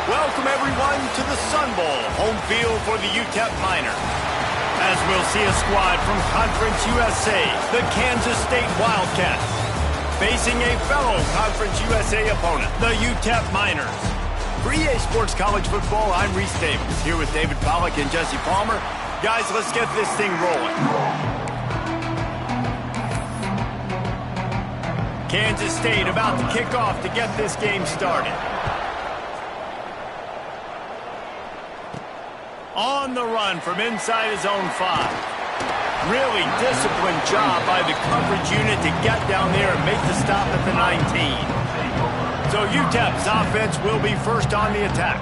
Welcome, everyone, to the Sun Bowl, home field for the UTEP Miners. As we'll see a squad from Conference USA, the Kansas State Wildcats, facing a fellow Conference USA opponent, the UTEP Miners. For EA Sports College Football, I'm Reese Davis, here with David Pollack and Jesse Palmer. Guys, let's get this thing rolling. Kansas State about to kick off to get this game started. On the run from inside his own 5. Really disciplined job by the coverage unit to get down there and make the stop at the 19. So UTEP's offense will be first on the attack.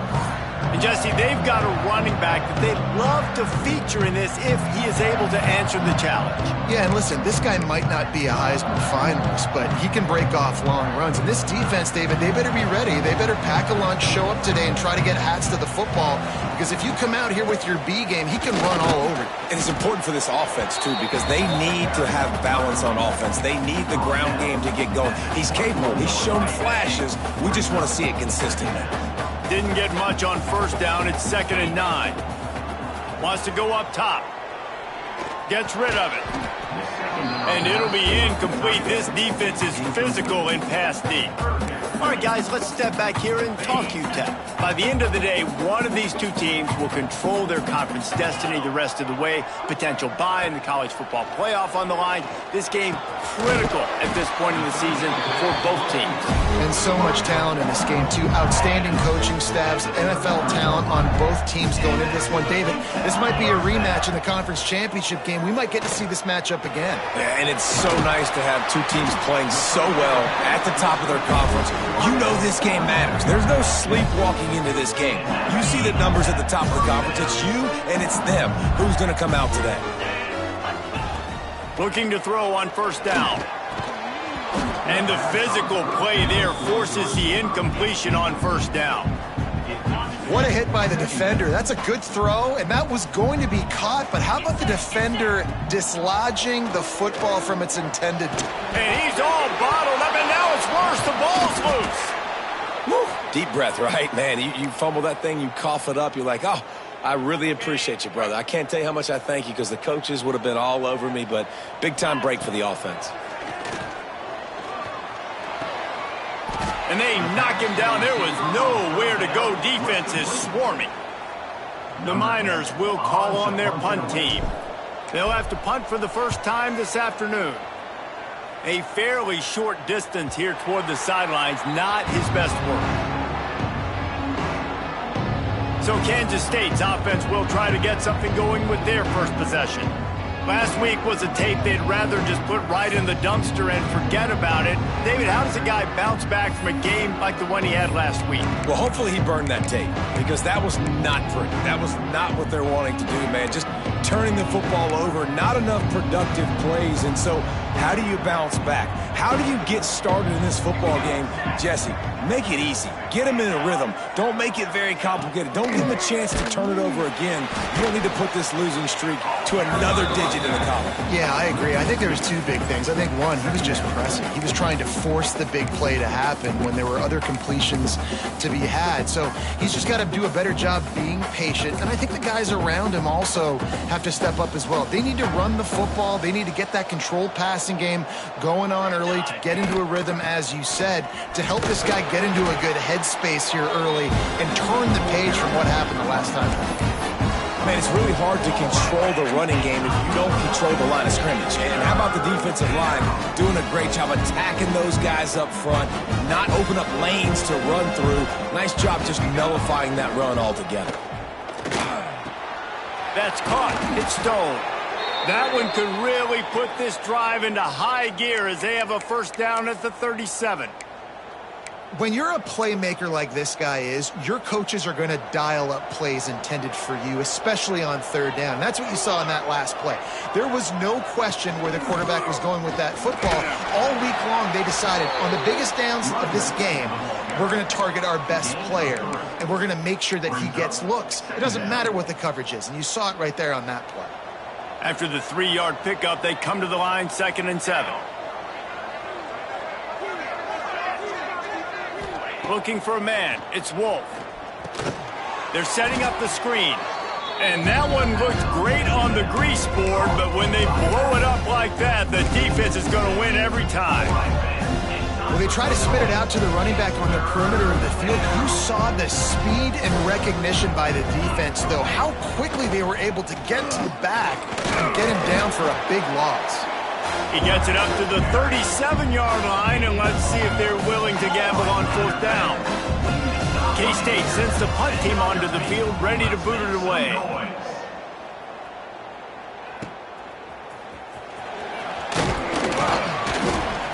And Jesse, they've got a running back that they'd love to feature in this if he is able to answer the challenge. Yeah, and listen, this guy might not be a Heisman finalist, but he can break off long runs. And this defense, David, they better be ready. They better pack a lunch, show up today, and try to get hats to the football. Because if you come out here with your B game, he can run all over you. And it's important for this offense, too, because they need to have balance on offense. They need the ground game to get going. He's capable. He's shown flashes. We just want to see it consistently. Didn't get much on first down. It's 2nd and 9. Wants to go up top. Gets rid of it. And it'll be incomplete. This defense is physical in pass deep. All right, guys, let's step back here and talk UTEP. By the end of the day, one of these two teams will control their conference destiny the rest of the way. Potential bye in the college football playoff on the line. This game critical at this point in the season for both teams. And so much talent in this game, too. Outstanding coaching staffs, NFL talent on both teams going into this one. David, this might be a rematch in the conference championship game. We might get to see this matchup again. Yeah, and it's so nice to have two teams playing so well at the top of their conference. You know this game matters. There's no sleepwalking into this game. You see the numbers at the top of the conference. It's you and it's them. Who's going to come out today? Looking to throw on first down. And the physical play there forces the incompletion on first down. What a hit by the defender. That's a good throw, and that was going to be caught, but how about the defender dislodging the football from its intended... And he's all bottled up, and now it's worse. The ball's loose. Woo. Deep breath, right, man? You fumble that thing, you cough it up, you're like, oh, I really appreciate you, brother. I can't tell you how much I thank you because the coaches would have been all over me, but big-time break for the offense. And they knock him down. There was nowhere to go. Defense is swarming. The Miners will call on their punt team. They'll have to punt for the first time this afternoon. A fairly short distance here toward the sidelines, not his best work. So Kansas State's offense will try to get something going with their first possession. Last week was a tape they'd rather just put right in the dumpster and forget about it. David, how does a guy bounce back from a game like the one he had last week? Well, hopefully he burned that tape because that was not pretty. That was not what they're wanting to do, man. Just turning the football over, not enough productive plays. And so how do you bounce back? How do you get started in this football game? Jesse, make it easy. Get him in a rhythm. Don't make it very complicated. Don't give him a chance to turn it over again. You don't need to put this losing streak to another digit in the column. Yeah, I agree. I think there was two big things. I think, one, he was just pressing. He was trying to force the big play to happen when there were other completions to be had. So he's just got to do a better job being patient. And I think the guys around him also have to step up as well. They need to run the football. They need to get that controlled passing game going on early to get into a rhythm, as you said, to help this guy get into a good headspace here early and turn the page from what happened the last time. Man, it's really hard to control the running game if you don't control the line of scrimmage. And how about the defensive line doing a great job attacking those guys up front, not open up lanes to run through. Nice job just nullifying that run altogether. That's caught. It's Stone. That one could really put this drive into high gear as they have a first down at the 37. When you're a playmaker like this guy is, your coaches are going to dial up plays intended for you, especially on third down. That's what you saw in that last play. There was no question where the quarterback was going with that football. All week long, they decided on the biggest downs of this game, we're going to target our best player, and we're going to make sure that he gets looks. It doesn't matter what the coverage is, and you saw it right there on that play. After the 3-yard pickup, they come to the line, 2nd and 7. Looking for a man. It's Wolf. They're setting up the screen. And that one looked great on the grease board, but when they blow it up like that, the defense is going to win every time. Well, they try to spit it out to the running back on the perimeter of the field. You saw the speed and recognition by the defense, though, how quickly they were able to get to the back and get him down for a big loss. He gets it up to the 37-yard line, and let's see if they're willing to gamble on 4th down. K-State sends the punt team onto the field, ready to boot it away.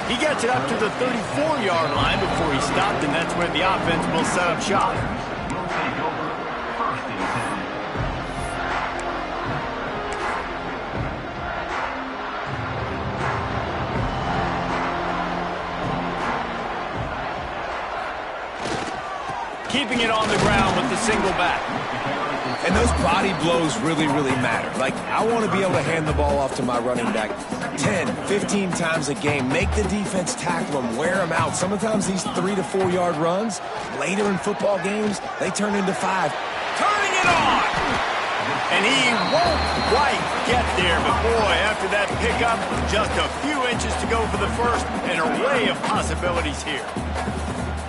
He gets it up to the 34-yard line before he stopped, and that's where the offense will set up shop. Keeping it on the ground with the single back. And those body blows really, really matter. Like, I want to be able to hand the ball off to my running back 10, 15 times a game. Make the defense tackle him, wear him out. Sometimes these 3 to 4 yard runs, later in football games, they turn into 5. Turning it on! And he won't quite get there, but boy, after that pickup, just a few inches to go for the first. An array of possibilities here.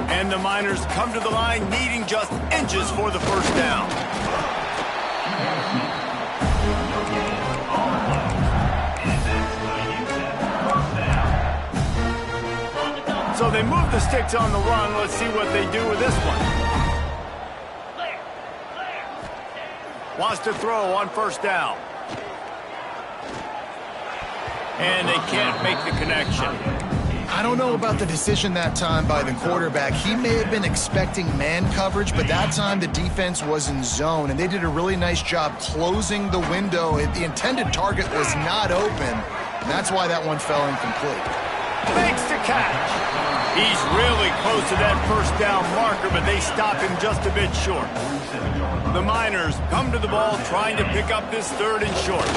And the Miners come to the line needing just inches for the first down. So they move the sticks on the run. Let's see what they do with this one. Wants to throw on 1st down. And they can't make the connection. I don't know about the decision that time by the quarterback. He may have been expecting man coverage, but that time the defense was in zone, and they did a really nice job closing the window. The intended target was not open, and that's why that one fell incomplete. Makes the catch. He's really close to that 1st down marker, but they stop him just a bit short. The Miners come to the ball trying to pick up this 3rd and short.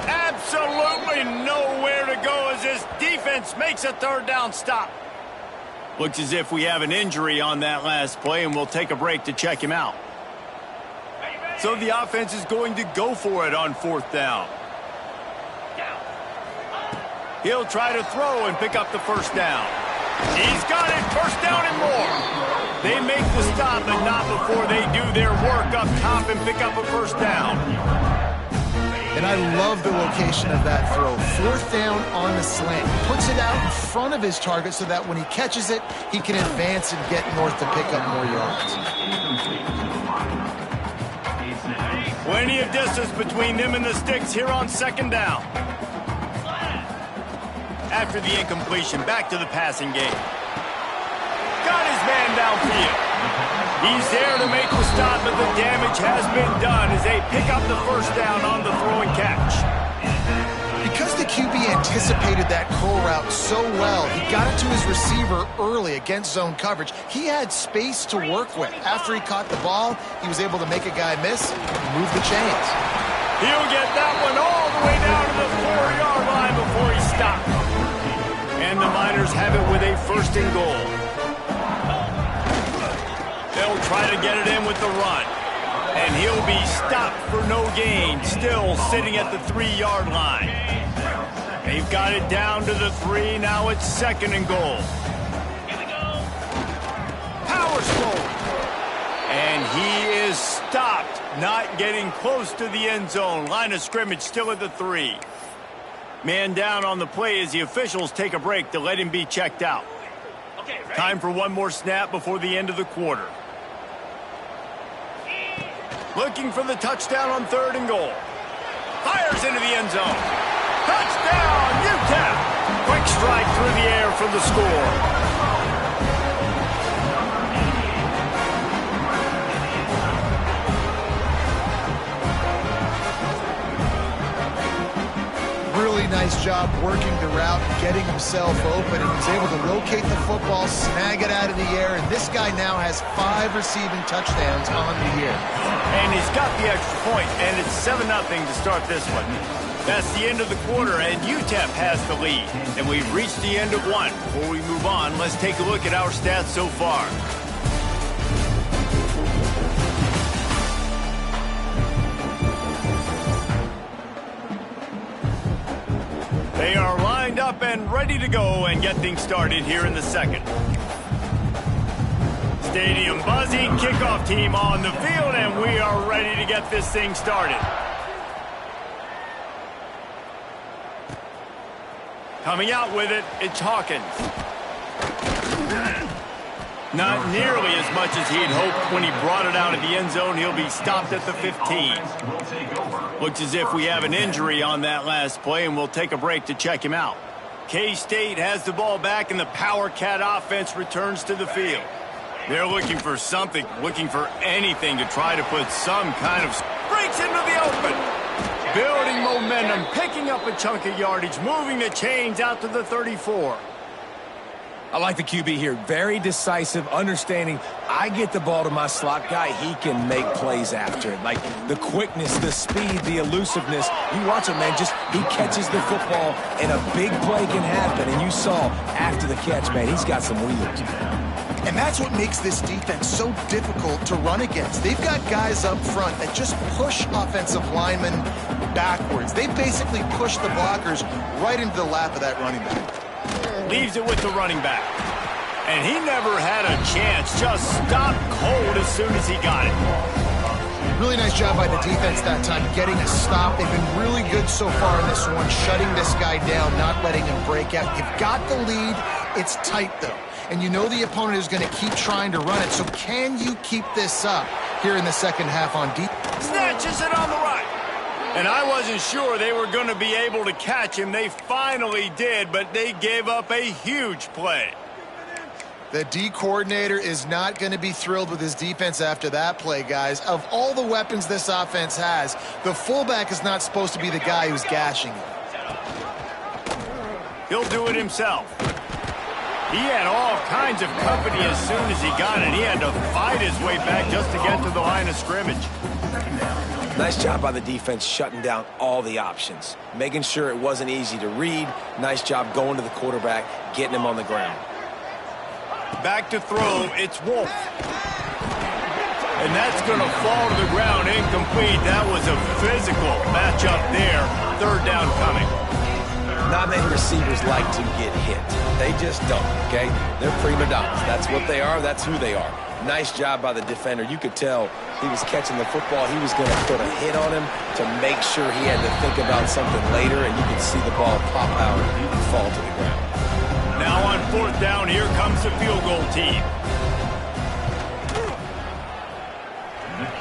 Absolutely nowhere to go as this defense makes a 3rd down stop. Looks as if we have an injury on that last play, and we'll take a break to check him out. So the offense is going to go for it on 4th down. He'll try to throw and pick up the 1st down. He's got it, 1st down and more. They make the stop, but not before they do their work up top and pick up a 1st down. And I love the location of that throw. 4th down on the slant. Puts it out in front of his target so that when he catches it, he can advance and get north to pick up more yards. Plenty of distance between them and the sticks here on 2nd down. After the incompletion, back to the passing game. Got his man downfield. He's there to make the stop, but the damage has been done as they pick up the 1st down on the throw and catch. Because the QB anticipated that curl route so well, he got it to his receiver early against zone coverage. He had space to work with. After he caught the ball, he was able to make a guy miss and move the chains. He'll get that one all the way down to the 4-yard line before he stopped. And the Miners have it with a 1st and goal. They'll try to get it in with the run. And he'll be stopped for no gain, still sitting at the 3-yard line. They've got it down to the 3. Now it's 2nd and goal. Here we go. Power slow. And he is stopped, not getting close to the end zone. Line of scrimmage still at the 3. Man down on the play as the officials take a break to let him be checked out. Time for one more snap before the end of the quarter. Looking for the touchdown on 3rd and goal. Fires into the end zone. Touchdown, UTEP! Quick strike through the air for the score. Really nice job working the route, getting himself open, and he was able to locate the football, snag it out of the air, and this guy now has 5 receiving touchdowns on the year. And he's got the extra point, and it's 7-0 to start this one. That's the end of the quarter, and UTEP has the lead. And we've reached the end of one. Before we move on, let's take a look at our stats so far. They are lined up and ready to go and get things started here in the second. Stadium buzzing, kickoff team on the field, and we are ready to get this thing started. Coming out with it, it's Hawkins. Not nearly as much as he'd hoped when he brought it out of the end zone. He'll be stopped at the 15. Looks as if we have an injury on that last play, and we'll take a break to check him out. K-State has the ball back, and the Power Cat offense returns to the field. They're looking for something, looking for anything to try to put some kind of... Breaks into the open! Building momentum, picking up a chunk of yardage, moving the chains out to the 34. I like the QB here. Very decisive, understanding I get the ball to my slot guy, he can make plays after it. Like the quickness, the speed, the elusiveness. You watch him, man, just he catches the football and a big play can happen. And you saw after the catch, man, he's got some wheels. And that's what makes this defense so difficult to run against. They've got guys up front that just push offensive linemen backwards. They basically push the blockers right into the lap of that running back. Leaves it with the running back. And he never had a chance. Just stopped cold as soon as he got it. Really nice job by the defense that time, getting a stop. They've been really good so far in this one, shutting this guy down, not letting him break out. You've got the lead. It's tight, though. And you know the opponent is going to keep trying to run it. So can you keep this up here in the second half on defense? Snatches it on the right. And I wasn't sure they were going to be able to catch him. They finally did, but they gave up a huge play. The D coordinator is not going to be thrilled with his defense after that play, guys. Of all the weapons this offense has, the fullback is not supposed to be the guy who's gashing it. He'll do it himself. He had all kinds of company as soon as he got it. He had to fight his way back just to get to the line of scrimmage. Nice job by the defense shutting down all the options, making sure it wasn't easy to read. Nice job going to the quarterback, getting him on the ground. Back to throw, it's Wolf. And that's going to fall to the ground incomplete. That was a physical matchup there. Third down coming. Not many receivers like to get hit. They just don't, okay? They're prima donnas. That's what they are. That's who they are. Nice job by the defender. You could tell he was catching the football. He was going to put a hit on him to make sure he had to think about something later, and you could see the ball pop out and fall to the ground. Now on fourth down, here comes the field goal team.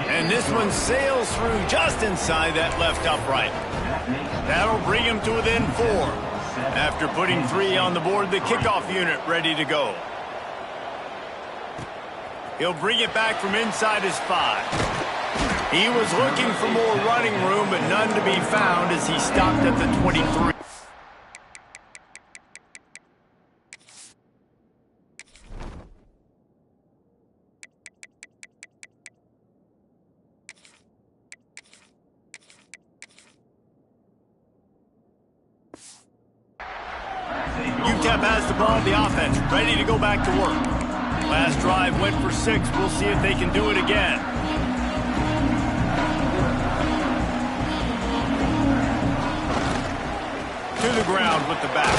And this one sails through just inside that left upright. That'll bring him to within 4. After putting 3 on the board, the kickoff unit ready to go. He'll bring it back from inside his 5. He was looking for more running room, but none to be found as he stopped at the 23. UTEP has the ball, the offense ready to go back to work. Last drive went for 6. We'll see if they can do it again. To the ground with the back.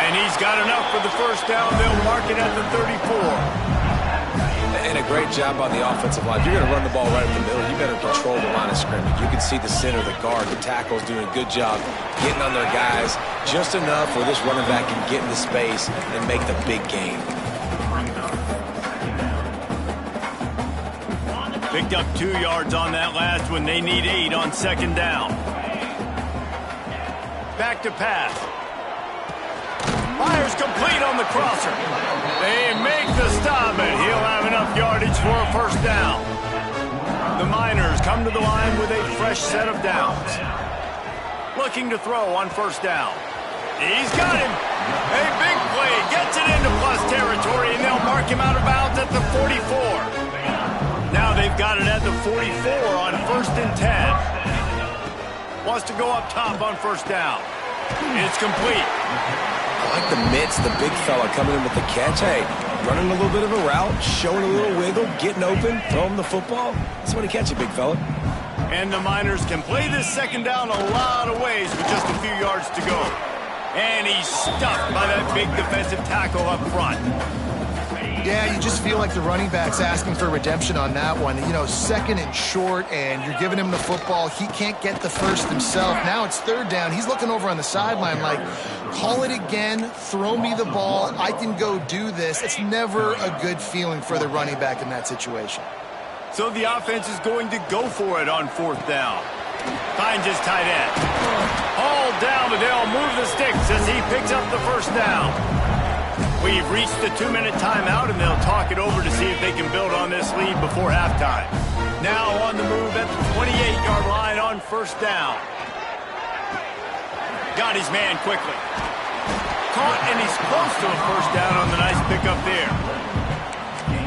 And he's got enough for the first down. They'll mark it at the 34. And a great job on the offensive line. If you're going to run the ball right in the middle, you better control the line of scrimmage. You can see the center, the guard, the tackles doing a good job getting on their guys just enough where this running back can get into space and make the big game. Picked up 2 yards on that last one. They need 8 on second down. Back to pass. Fires complete on the crosser. They make the stop, and he'll have enough yardage for a first down. The Miners come to the line with a fresh set of downs. Looking to throw on first down. He's got him. A big play. Gets it into plus territory, and they'll mark him out of bounds at the 44. Now they've got it at the 44 on first and 10. Wants to go up top on first down. It's complete. I like the mitts, the big fella coming in with the catch. Hey, running a little bit of a route, showing a little wiggle, getting open, throwing the football. That's when he catch it, big fella. And the Miners can play this second down a lot of ways with just a few yards to go. And he's stuffed by that big defensive tackle up front. Yeah, you just feel like the running back's asking for redemption on that one. You know, second and short, and you're giving him the football. He can't get the first himself. Now it's third down. He's looking over on the sideline like, call it again, throw me the ball, I can go do this. It's never a good feeling for the running back in that situation. So the offense is going to go for it on fourth down. Finds his tight end. Hauled down, but they'll move the sticks as he picks up the first down. We've reached the 2-minute timeout, and they'll talk it over to see if they can build on this lead before halftime. Now on the move at the 28-yard line on first down. Got his man quickly. Caught, and he's close to a first down on the nice pickup there.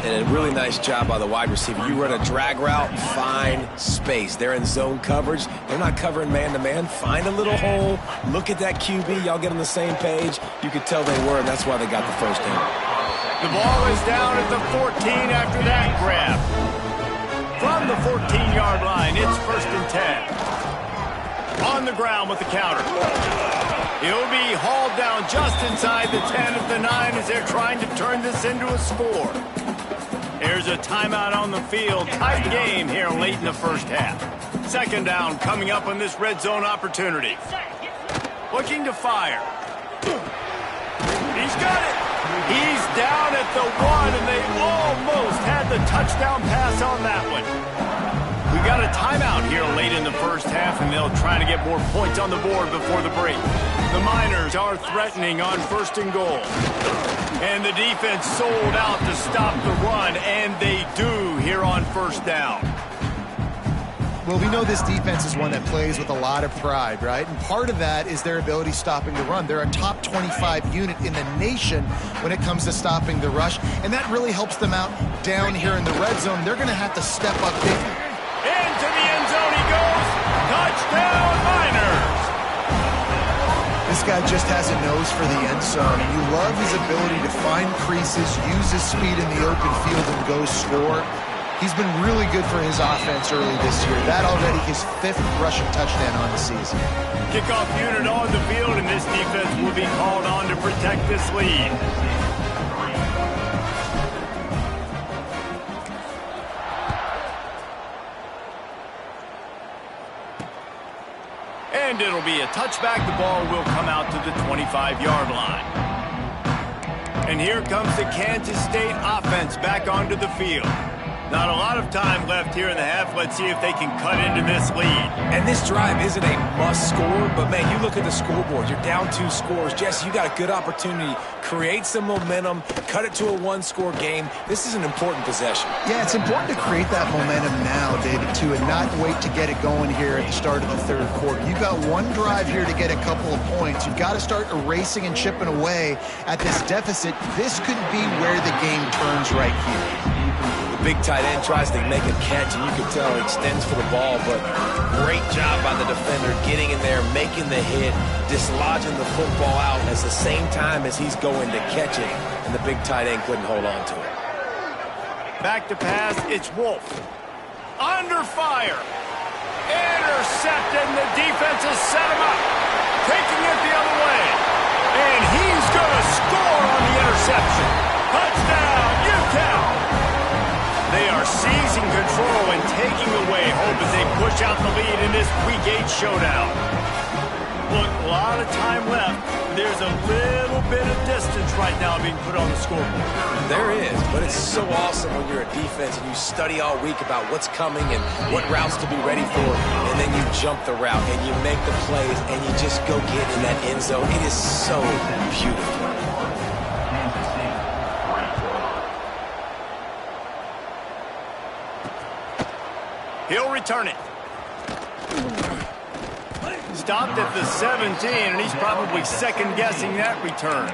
And a really nice job by the wide receiver. You run a drag route, find space. They're in zone coverage. They're not covering man-to-man. Find a little hole. Look at that QB. Y'all get on the same page. You could tell they were, and that's why they got the first down. The ball is down at the 14 after that grab. From the 14-yard line, it's first and 10. On the ground with the counter. He'll be hauled down just inside the 10 at the 9 as they're trying to turn this into a score. There's a timeout on the field. Tight game here late in the first half. Second down coming up on this red zone opportunity. Looking to fire. He's got it. He's down at the 1, and they almost had the touchdown pass on that one. We got a timeout here late in the first half, and they'll try to get more points on the board before the break. The Miners are threatening on first and goal. And the defense sold out to stop the run, and they do here on first down. Well, we know this defense is one that plays with a lot of pride, right? And part of that is their ability stopping the run. They're a top 25 unit in the nation when it comes to stopping the rush, and that really helps them out down here in the red zone. They're going to have to step up big. Into the end zone he goes. Touchdown, Miners. This guy just has a nose for the end zone. You love his ability to find creases, use his speed in the open field, and go score. He's been really good for his offense early this year. That already his 5th rushing touchdown on the season. Kickoff unit on the field, and this defense will be called on to protect this lead. And it'll be a touchback. The ball will come out to the 25-yard line. And here comes the Kansas State offense back onto the field. Not a lot of time left here in the half. Let's see if they can cut into this lead. And this drive isn't a must score, but, man, you look at the scoreboard. You're down 2 scores. Jesse, you got a good opportunity. Create some momentum. Cut it to a 1-score game. This is an important possession. Yeah, it's important to create that momentum now, David, too, and not wait to get it going here at the start of the third quarter. You've got one drive here to get a couple of points. You've got to start erasing and chipping away at this deficit. This could be where the game turns right here. Big tight end tries to make a catch, and you can tell he extends for the ball, but great job by the defender getting in there, making the hit, dislodging the football out at the same time as he's going to catch it, and the big tight end couldn't hold on to it. Back to pass, it's Wolf. Under fire. Intercepted, and the defense has set him up. Taking it the other way. And he's going to score on the interception. Touchdown, Utah. They are seizing control and taking away hope as they push out the lead in this Week 8 showdown. Look, a lot of time left. There's a little bit of distance right now being put on the scoreboard. There is, but it's so awesome when you're a defense and you study all week about what's coming and what routes to be ready for, and then you jump the route and you make the plays and you just go get in that end zone. It is so beautiful. He'll return it. Stopped at the 17, and he's probably second-guessing that return.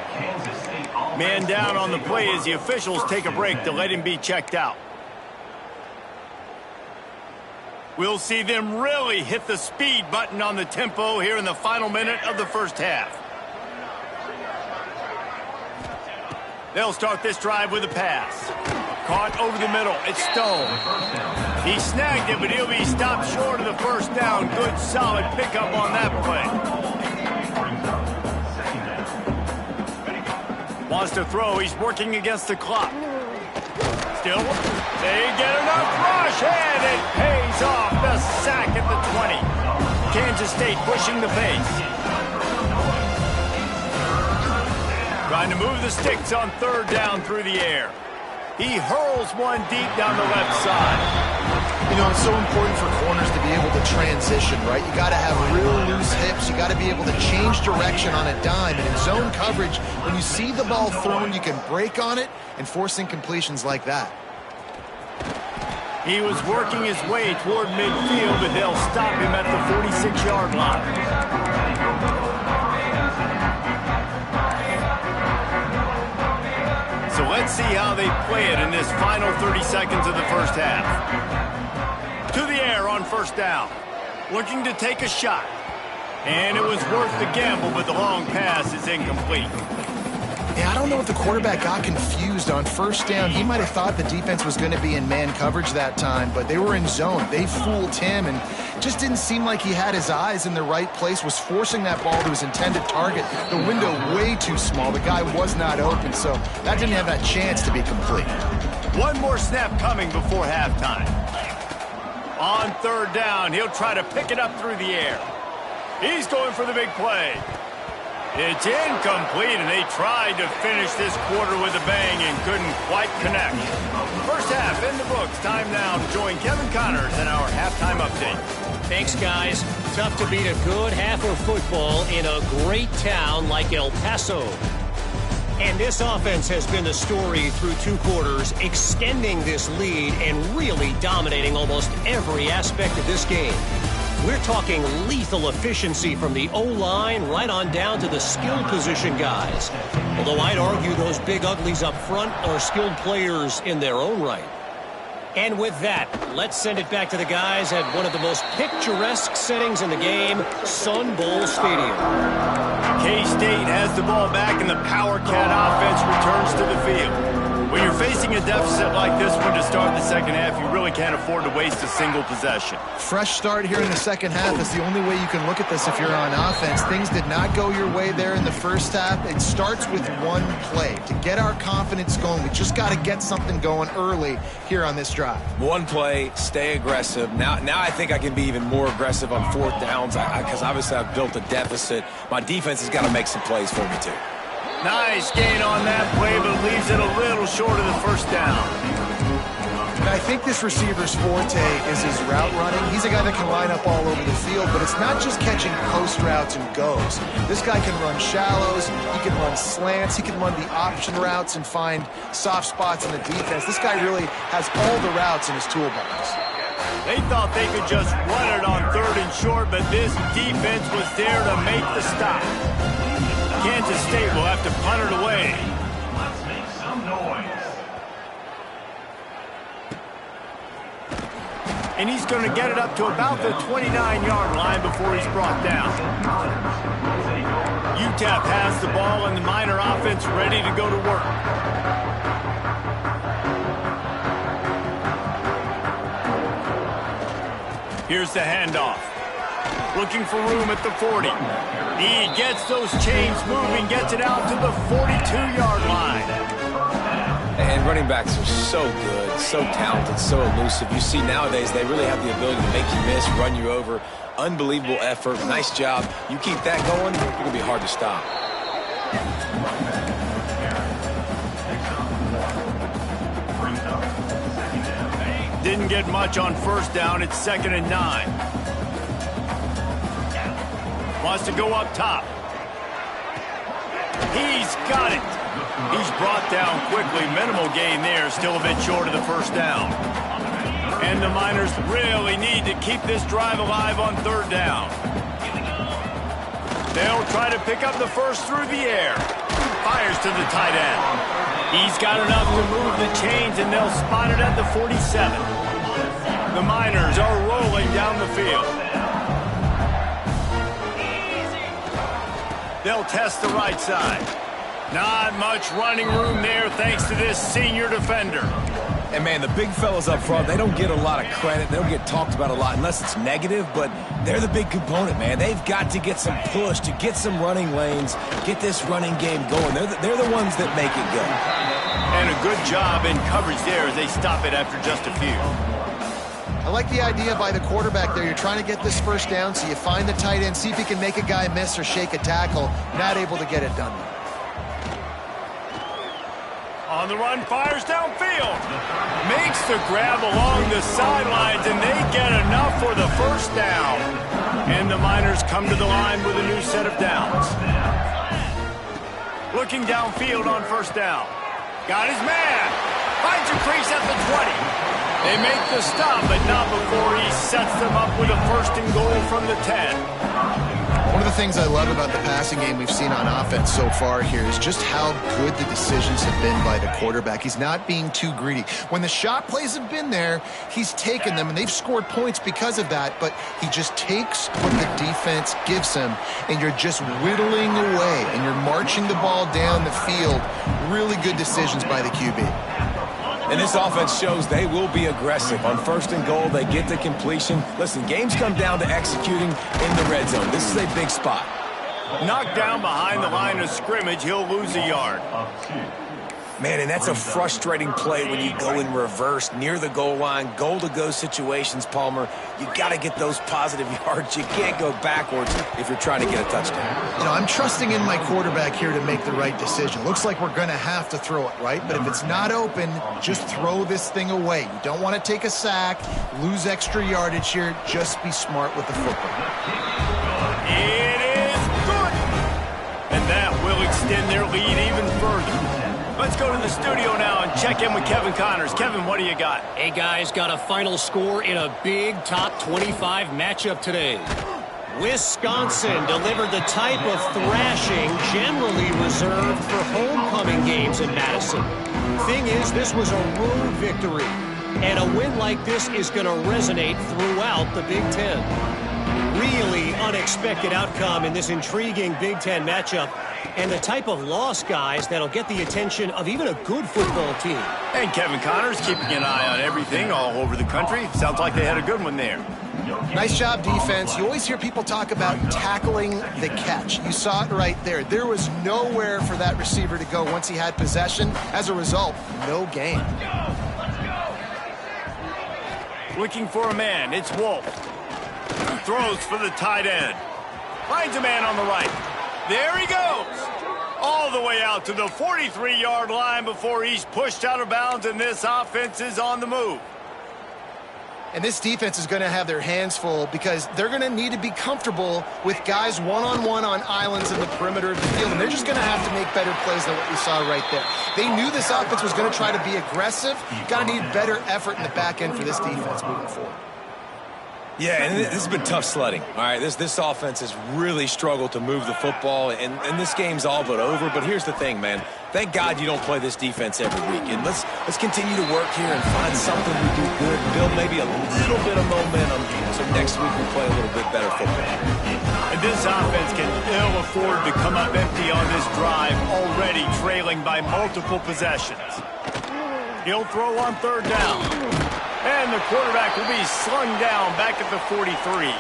Man down on the play as the officials take a break to let him be checked out. We'll see them really hit the speed button on the tempo here in the final minute of the first half. They'll start this drive with a pass. Caught over the middle. It's Stone. He snagged it, but he'll be stopped short of the first down. Good, solid pickup on that play. Wants to throw. He's working against the clock. Still, they get enough rush, and it pays off. The sack at the 20. Kansas State pushing the pace. Trying to move the sticks on third down through the air. He hurls one deep down the left side. You know, it's so important for corners to be able to transition, right? You got to have real loose hips. You got to be able to change direction on a dime. And in zone coverage, when you see the ball thrown, you can break on it and force incompletions like that. He was working his way toward midfield, but they'll stop him at the 46-yard line. So let's see how they play it in this final 30 seconds of the first half. To the air on first down. Looking to take a shot. And it was worth the gamble, but the long pass is incomplete. Yeah, I don't know if the quarterback got confused on first down. He might have thought the defense was going to be in man coverage that time, but they were in zone. They fooled him and just didn't seem like he had his eyes in the right place, was forcing that ball to his intended target. The window way too small. The guy was not open, so that didn't have that chance to be complete. One more snap coming before halftime. On third down, he'll try to pick it up through the air. He's going for the big play. It's incomplete, and they tried to finish this quarter with a bang and couldn't quite connect. First half in the books. Time now to join Kevin Connors in our halftime update. Thanks, guys. Tough to beat a good half of football in a great town like El Paso. And this offense has been the story through two quarters, extending this lead and really dominating almost every aspect of this game. We're talking lethal efficiency from the O-line right on down to the skill position guys. Although I'd argue those big uglies up front are skilled players in their own right. And with that, let's send it back to the guys at one of the most picturesque settings in the game, Sun Bowl Stadium. K-State has the ball back and the Power Cat offense returns to the field. When you're facing a deficit like this one to start the second half, you really can't afford to waste a single possession. Fresh start here in the second half is the only way you can look at this if you're on offense. Things did not go your way there in the first half. It starts with one play. To get our confidence going, we just got to get something going early here on this drive. One play, stay aggressive. Now I think I can be even more aggressive on fourth downs because obviously I've built a deficit. My defense has got to make some plays for me too. Nice gain on that play, but leaves it a little short of the first down. And I think this receiver's forte is his route running. He's a guy that can line up all over the field, but it's not just catching post routes and goes. This guy can run shallows, he can run slants, he can run the option routes and find soft spots in the defense. This guy really has all the routes in his toolbox. They thought they could just run it on third and short, but this defense was there to make the stop. Kansas State will have to punt it away. Let's make some noise. And he's going to get it up to about the 29-yard line before he's brought down. UTEP has the ball and the Miner offense ready to go to work. Here's the handoff. Looking for room at the 40. He gets those chains moving, gets it out to the 42-yard line. And running backs are so good, so talented, so elusive. You see nowadays they really have the ability to make you miss, run you over. Unbelievable effort. Nice job. You keep that going, it's going to be hard to stop. Didn't get much on first down. It's 2nd and 9. Wants to go up top. He's got it. He's brought down quickly. Minimal gain there. Still a bit short of the first down. And the Miners really need to keep this drive alive on third down. They'll try to pick up the first through the air. Fires to the tight end. He's got enough to move the chains, and they'll spot it at the 47. The Miners are rolling down the field. They'll test the right side. Not much running room there thanks to this senior defender. And, man, the big fellas up front, they don't get a lot of credit. They don't get talked about a lot unless it's negative, but they're the big component, man. They've got to get some push, to get some running lanes, get this running game going. They're the ones that make it go. And a good job in coverage there as they stop it after just a few. I like the idea by the quarterback there. You're trying to get this first down, so you find the tight end, see if he can make a guy miss or shake a tackle. Not able to get it done. On the run, fires downfield. Makes the grab along the sidelines, and they get enough for the first down. And the Miners come to the line with a new set of downs. Looking downfield on first down. Got his man. Finds a crease at the 20. They make the stop, but not before he sets them up with a first and goal from the 10. One of the things I love about the passing game we've seen on offense so far here is just how good the decisions have been by the quarterback. He's not being too greedy. When the shot plays have been there, he's taken them, and they've scored points because of that, but he just takes what the defense gives him, and you're just whittling away, and you're marching the ball down the field. Really good decisions by the QB. And this offense shows they will be aggressive. On first and goal, they get the completion. Listen, games come down to executing in the red zone. This is a big spot. Knocked down behind the line of scrimmage, he'll lose a yard. Man, and that's a frustrating play when you go in reverse near the goal line, goal-to-go situations, Palmer. You got to get those positive yards. You can't go backwards if you're trying to get a touchdown. You know, I'm trusting in my quarterback here to make the right decision. Looks like we're going to have to throw it, right? But if it's not open, just throw this thing away. You don't want to take a sack, lose extra yardage here. Just be smart with the football. It is good. And that will extend their lead even further. Let's go to the studio now and check in with Kevin Connors. Kevin, what do you got? Hey, guys, got a final score in a big top 25 matchup today. Wisconsin delivered the type of thrashing generally reserved for homecoming games in Madison. Thing is, this was a road victory, and a win like this is going to resonate throughout the Big Ten. Really unexpected outcome in this intriguing Big Ten matchup, and the type of loss, guys, that'll get the attention of even a good football team. And Kevin Connors keeping an eye on everything all over the country. Sounds like they had a good one there. Nice job, defense. You always hear people talk about tackling the catch. You saw it right there. There was nowhere for that receiver to go once he had possession. As a result, no gain. Looking for a man. It's Wolf. Throws for the tight end. Finds a man on the right. There he goes. All the way out to the 43-yard line before he's pushed out of bounds, and this offense is on the move. And this defense is going to have their hands full because they're going to need to be comfortable with guys one-on-one on islands in the perimeter of the field, and they're just going to have to make better plays than what we saw right there. They knew this offense was going to try to be aggressive. Got to need better effort in the back end for this defense moving forward. Yeah, and this has been tough sledding. All right, this offense has really struggled to move the football, and this game's all but over. But here's the thing, man. Thank God you don't play this defense every week. And let's continue to work here and find something we do good, build maybe a little bit of momentum, so next week we play a little bit better football. And this offense can ill afford to come up empty on this drive, already trailing by multiple possessions. He'll throw on third down. And the quarterback will be slung down back at the 43.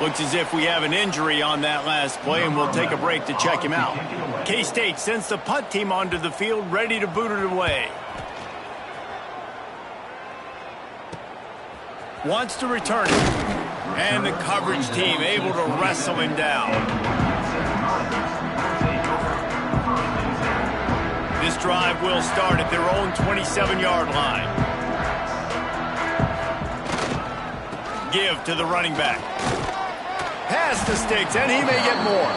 Looks as if we have an injury on that last play, and we'll take a break to check him out. K-State sends the punt team onto the field, ready to boot it away. Wants to return it. And the coverage team able to wrestle him down. This drive will start at their own 27-yard line. Give to the running back. Pass the sticks, and he may get more.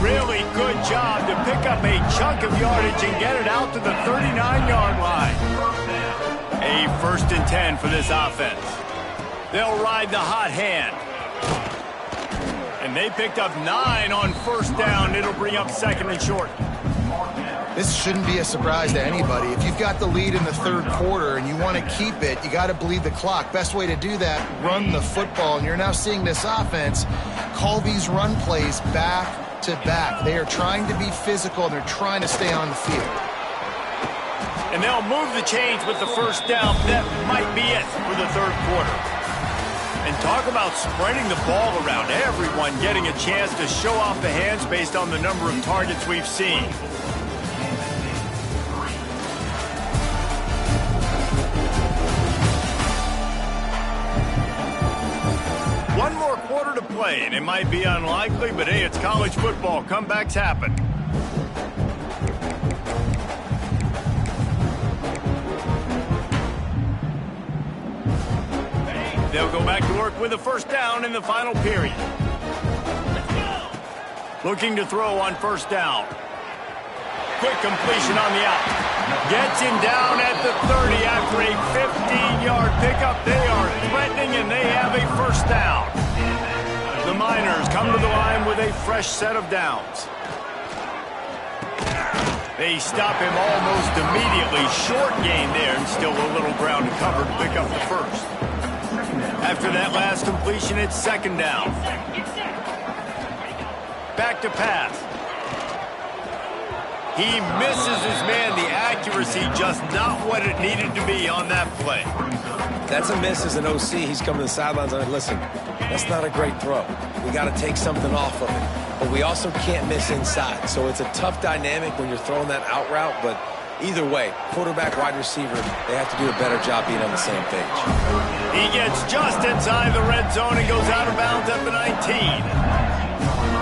Really good job to pick up a chunk of yardage and get it out to the 39-yard line. A 1st and 10 for this offense. They'll ride the hot hand. And they picked up 9 on first down. It'll bring up 2nd and short. This shouldn't be a surprise to anybody. If you've got the lead in the third quarter and you want to keep it, you got to bleed the clock. Best way to do that, run the football. And you're now seeing this offense call these run plays back to back. They are trying to be physical, and they're trying to stay on the field. And they'll move the chains with the first down. That might be it for the third quarter. And talk about spreading the ball around. Everyone getting a chance to show off the hands based on the number of targets we've seen. One more quarter to play, and it might be unlikely, but hey, it's college football. Comebacks happen. They'll go back to work with a first down in the final period. Looking to throw on first down. Quick completion on the out. Gets him down at the 30 after a 15-yard pickup. They are threatening, and they have a first down. The Miners come to the line with a fresh set of downs. They stop him almost immediately. Short gain there, and still a little ground to cover to pick up the first. After that last completion, it's second down. Back to pass. He misses his man. The accuracy just not what it needed to be on that play. That's a miss as an OC. He's coming to the sidelines and listen, that's not a great throw. We got to take something off of it. But we also can't miss inside. So it's a tough dynamic when you're throwing that out route. But either way, quarterback, wide receiver, they have to do a better job being on the same page. He gets just inside the red zone and goes out of bounds at the 19.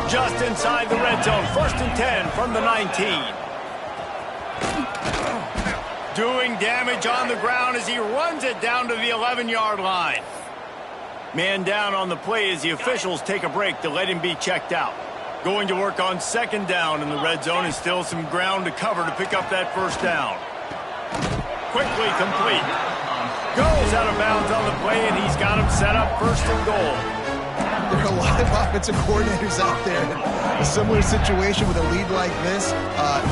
Just inside the red zone. First and 10 from the 19. Doing damage on the ground as he runs it down to the 11-yard line. Man down on the play as the officials take a break to let him be checked out. Going to work on second down in the red zone and still some ground to cover to pick up that first down. Quickly complete. Goes out of bounds on the play, and he's got him set up first and goal. There are a lot of offensive coordinators out there in a similar situation with a lead like this.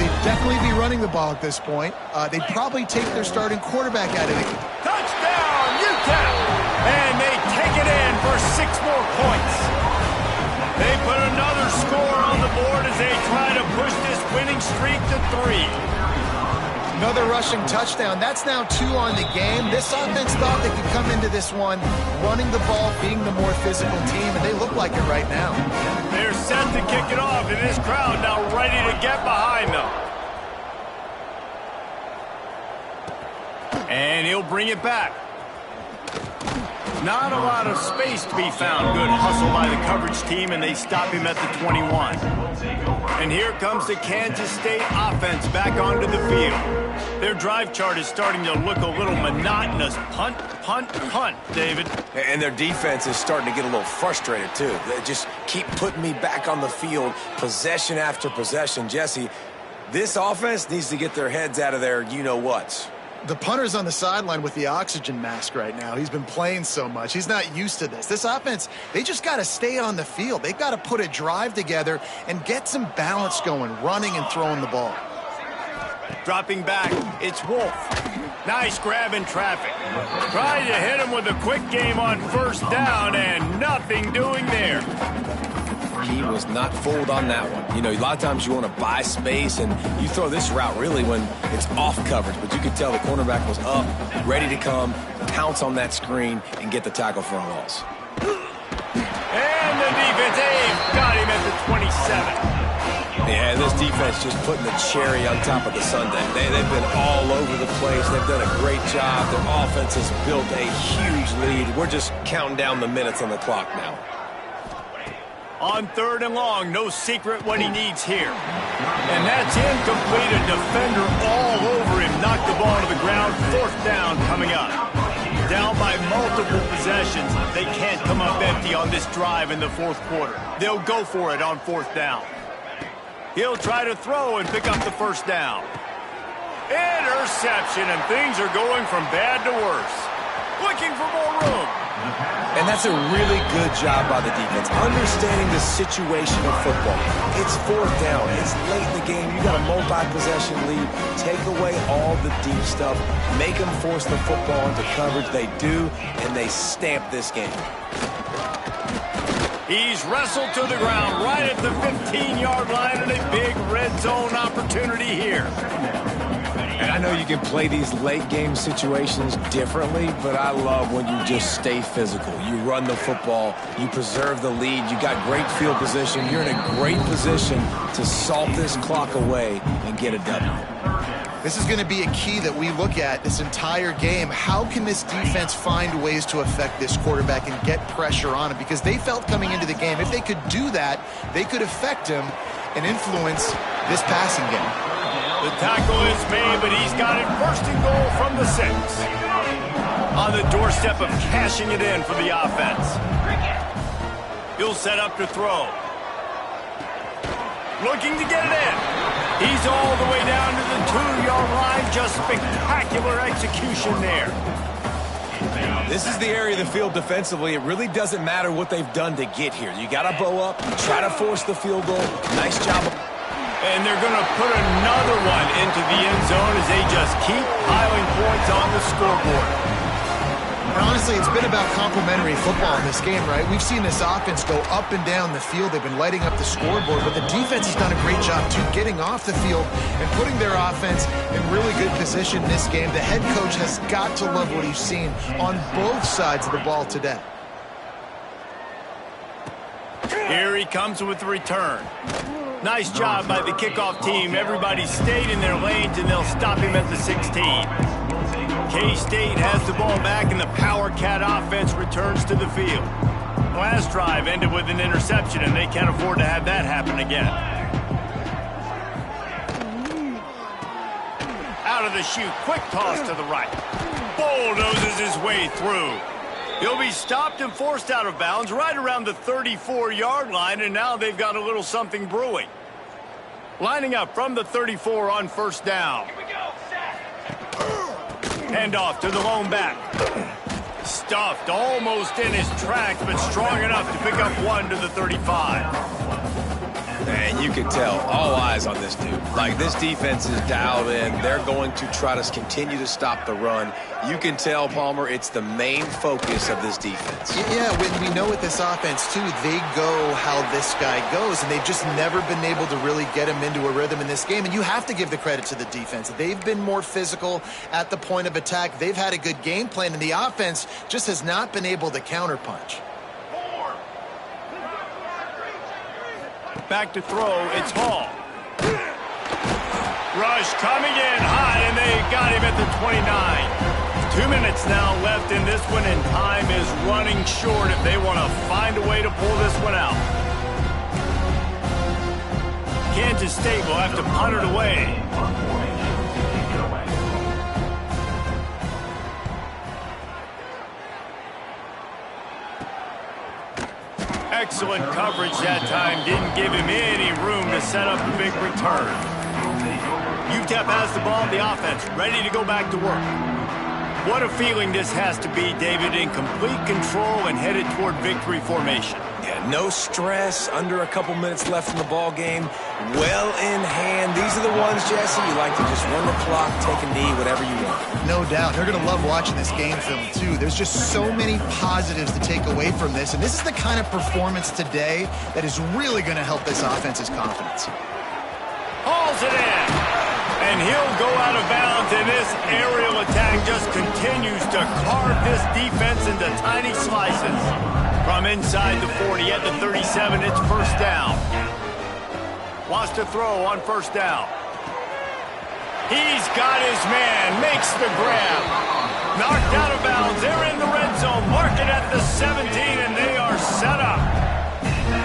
They'd definitely be running the ball at this point. They'd probably take their starting quarterback out of it. Touchdown, UTEP! And they take it in for 6 more points. They put another score on the board as they try to push this winning streak to 3. Another rushing touchdown. That's now 2 on the game. This offense thought they could come into this one running the ball, being the more physical team, and they look like it right now. They're set to kick it off, and this crowd now ready to get behind them. And he'll bring it back. Not a lot of space to be found. Good hustle by the coverage team, and they stop him at the 21. And here comes the Kansas State offense back onto the field. Their drive chart is starting to look a little monotonous. Punt, punt, punt, David. And their defense is starting to get a little frustrated, too. They just keep putting me back on the field, possession after possession. Jesse, this offense needs to get their heads out of their you-know-whats. The punter's on the sideline with the oxygen mask right now. He's been playing so much. He's not used to this. This offense, they just got to stay on the field. They've got to put a drive together and get some balance going, running and throwing the ball. Dropping back, it's Wolf. Nice grab in traffic. Tried to hit him with a quick game on first down, and nothing doing there. He was not fooled on that one. You know, a lot of times you want to buy space, and you throw this route really when it's off coverage. But you could tell the cornerback was up, ready to come, pounce on that screen, and get the tackle for a loss. And the defense, got him at the 27. Yeah, this defense just putting the cherry on top of the sundae. They've been all over the place. They've done a great job. Their offense has built a huge lead. We're just counting down the minutes on the clock now. On third and long, no secret what he needs here. And that's incomplete. A defender all over him. Knocked the ball to the ground. Fourth down coming up. Down by multiple possessions. They can't come up empty on this drive in the fourth quarter. They'll go for it on fourth down. He'll try to throw and pick up the first down. Interception, and things are going from bad to worse. Looking for more room. And that's a really good job by the defense, understanding the situation of football. It's fourth down. It's late in the game. You got a multi-possession lead. Take away all the deep stuff. Make them force the football into coverage. They do, and they stamp this game. He's wrestled to the ground right at the 15-yard line, and a big red zone opportunity here. And I know you can play these late game situations differently, but I love when you just stay physical. You run the football, you preserve the lead, you got great field position. You're in a great position to salt this clock away and get a W. This is going to be a key that we look at this entire game. How can this defense find ways to affect this quarterback and get pressure on him? Because they felt coming into the game, if they could do that, they could affect him and influence this passing game. The tackle is made, but he's got it first and goal from the 6. On the doorstep of cashing it in for the offense. He'll set up to throw. Looking to get it in. He's all the way down to the 2-yard line. Just spectacular execution there. This is the area of the field defensively. It really doesn't matter what they've done to get here. You got to bow up, try to force the field goal. Nice job. And they're going to put another one into the end zone as they just keep piling points on the scoreboard. And honestly, it's been about complementary football in this game, right? We've seen this offense go up and down the field. They've been lighting up the scoreboard, but the defense has done a great job, too, getting off the field and putting their offense in really good position in this game. The head coach has got to love what he's seen on both sides of the ball today. Here he comes with the return. Nice job by the kickoff team. Everybody stayed in their lanes, and they'll stop him at the 16. K-State has the ball back, and the Power Cat offense returns to the field. Last drive ended with an interception, and they can't afford to have that happen again. Out of the chute, quick toss to the right. Bulldozes his way through. He'll be stopped and forced out of bounds right around the 34-yard line, and now they've got a little something brewing. Lining up from the 34 on first down. Handoff to the lone back. Stuffed almost in his tracks, but strong enough to pick up one to the 35. And you can tell, all eyes on this dude. Like, this defense is dialed in. They're going to try to continue to stop the run. You can tell, Palmer, it's the main focus of this defense. Yeah, when we know with this offense, too, they go how this guy goes, and they've just never been able to really get him into a rhythm in this game. And you have to give the credit to the defense. They've been more physical at the point of attack. They've had a good game plan, and the offense just has not been able to counterpunch. Back to throw, it's Hall. Rush coming in hot, and they got him at the 29. 2 minutes now left in this one, and time is running short if they want to find a way to pull this one out. Kansas State will have to punt it away. Excellent coverage that time. Didn't give him any room to set up a big return. UTEP has the ball, the offense, ready to go back to work. What a feeling this has to be, David, in complete control and headed toward victory formation. Yeah, no stress, under a couple minutes left in the ball game. Well in hand. These are the ones, Jesse, you like to just run the clock, take a knee, whatever you want. No doubt. They're going to love watching this game film, too. There's just so many positives to take away from this, and this is the kind of performance today that is really going to help this offense's confidence. Hauls it in, and he'll go out of bounds, and this aerial attack just continues to carve this defense into tiny slices. From inside the 40 at the 37, it's first down. Wants to throw on first down. He's got his man, makes the grab. Knocked out of bounds, they're in the red zone, mark it at the 17, and they are set up.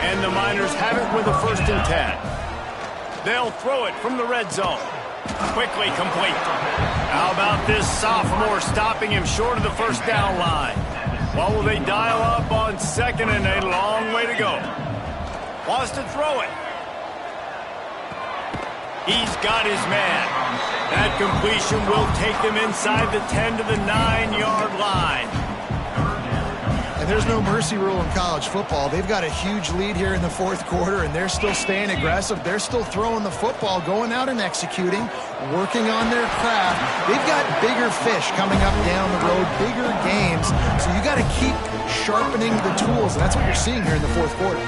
And the Miners have it with a 1st and 10. They'll throw it from the red zone. Quickly complete. How about this sophomore stopping him short of the first down line? What will they dial up on 2nd and a long way to go? Wants to throw it. He's got his man. That completion will take them inside the 10 to the 9-yard line. And there's no mercy rule in college football. They've got a huge lead here in the fourth quarter, and they're still staying aggressive. They're still throwing the football, going out and executing, working on their craft. They've got bigger fish coming up down the road, bigger games. So you got to keep sharpening the tools, and that's what you're seeing here in the fourth quarter.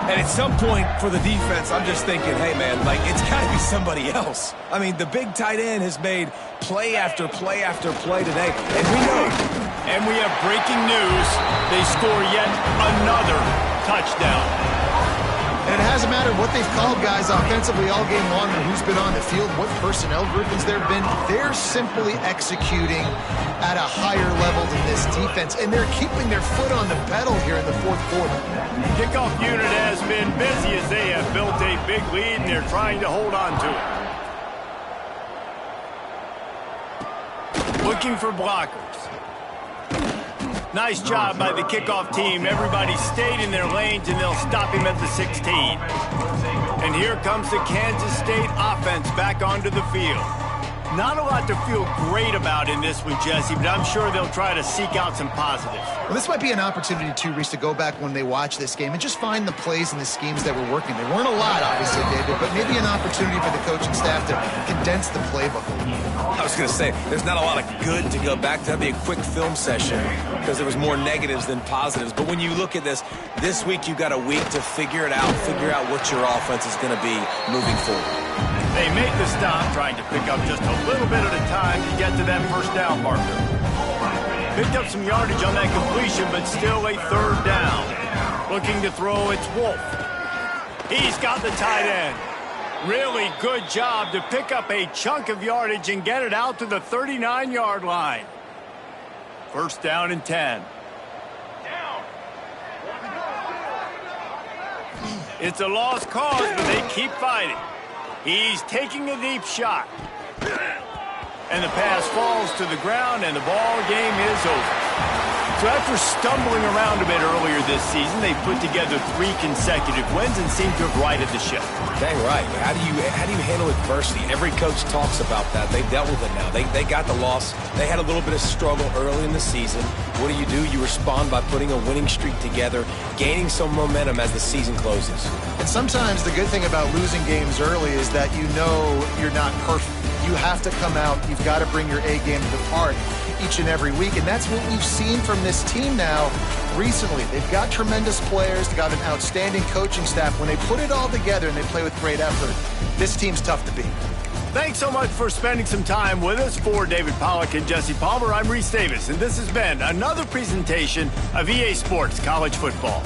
And at some point for the defense, I'm just thinking, hey, man, like, it's got to be somebody else. I mean, the big tight end has made play after play after play today, and we know. And we have breaking news. They score yet another touchdown. And it hasn't mattered what they've called guys offensively all game long or who's been on the field, what personnel groupings there have been. They're simply executing at a higher level than this defense, and they're keeping their foot on the pedal here in the fourth quarter. Kickoff unit has been busy as they have built a big lead, and they're trying to hold on to it. Looking for blockers. Nice job by the kickoff team. Everybody stayed in their lanes, and they'll stop him at the 16. And here comes the Kansas State offense back onto the field. Not a lot to feel great about in this one, Jesse, but I'm sure they'll try to seek out some positives. Well, this might be an opportunity, too, Reese, to go back when they watch this game and just find the plays and the schemes that were working. There weren't a lot, obviously, David, but maybe an opportunity for the coaching staff to condense the playbook. I was going to say, there's not a lot of good to go back to. That'd be a quick film session because there was more negatives than positives. But when you look at this week you've got a week to figure it out, figure out what your offense is going to be moving forward. They make the stop, trying to pick up just a little bit at a time to get to that first down marker. Picked up some yardage on that completion, but still a third down. Looking to throw, it's Wolf. He's got the tight end. Really good job to pick up a chunk of yardage and get it out to the 39-yard line. First down and 10. It's a lost cause, but they keep fighting. He's taking a deep shot. And the pass falls to the ground, and the ball game is over. So after stumbling around a bit earlier this season, they put together 3 consecutive wins and seem to have righted the ship. Dang right. How do you handle adversity? Every coach talks about that. They've dealt with it now. They got the loss. They had a little bit of struggle early in the season. What do? You respond by putting a winning streak together, gaining some momentum as the season closes. And sometimes the good thing about losing games early is that you know you're not perfect. You have to come out. You've got to bring your A game to the park each and every week, and that's what we've seen from this team now recently. They've got tremendous players. They've got an outstanding coaching staff. When they put it all together and they play with great effort, this team's tough to beat. Thanks so much for spending some time with us. For David Pollack and Jesse Palmer, I'm Reese Davis, and this has been another presentation of EA Sports College Football.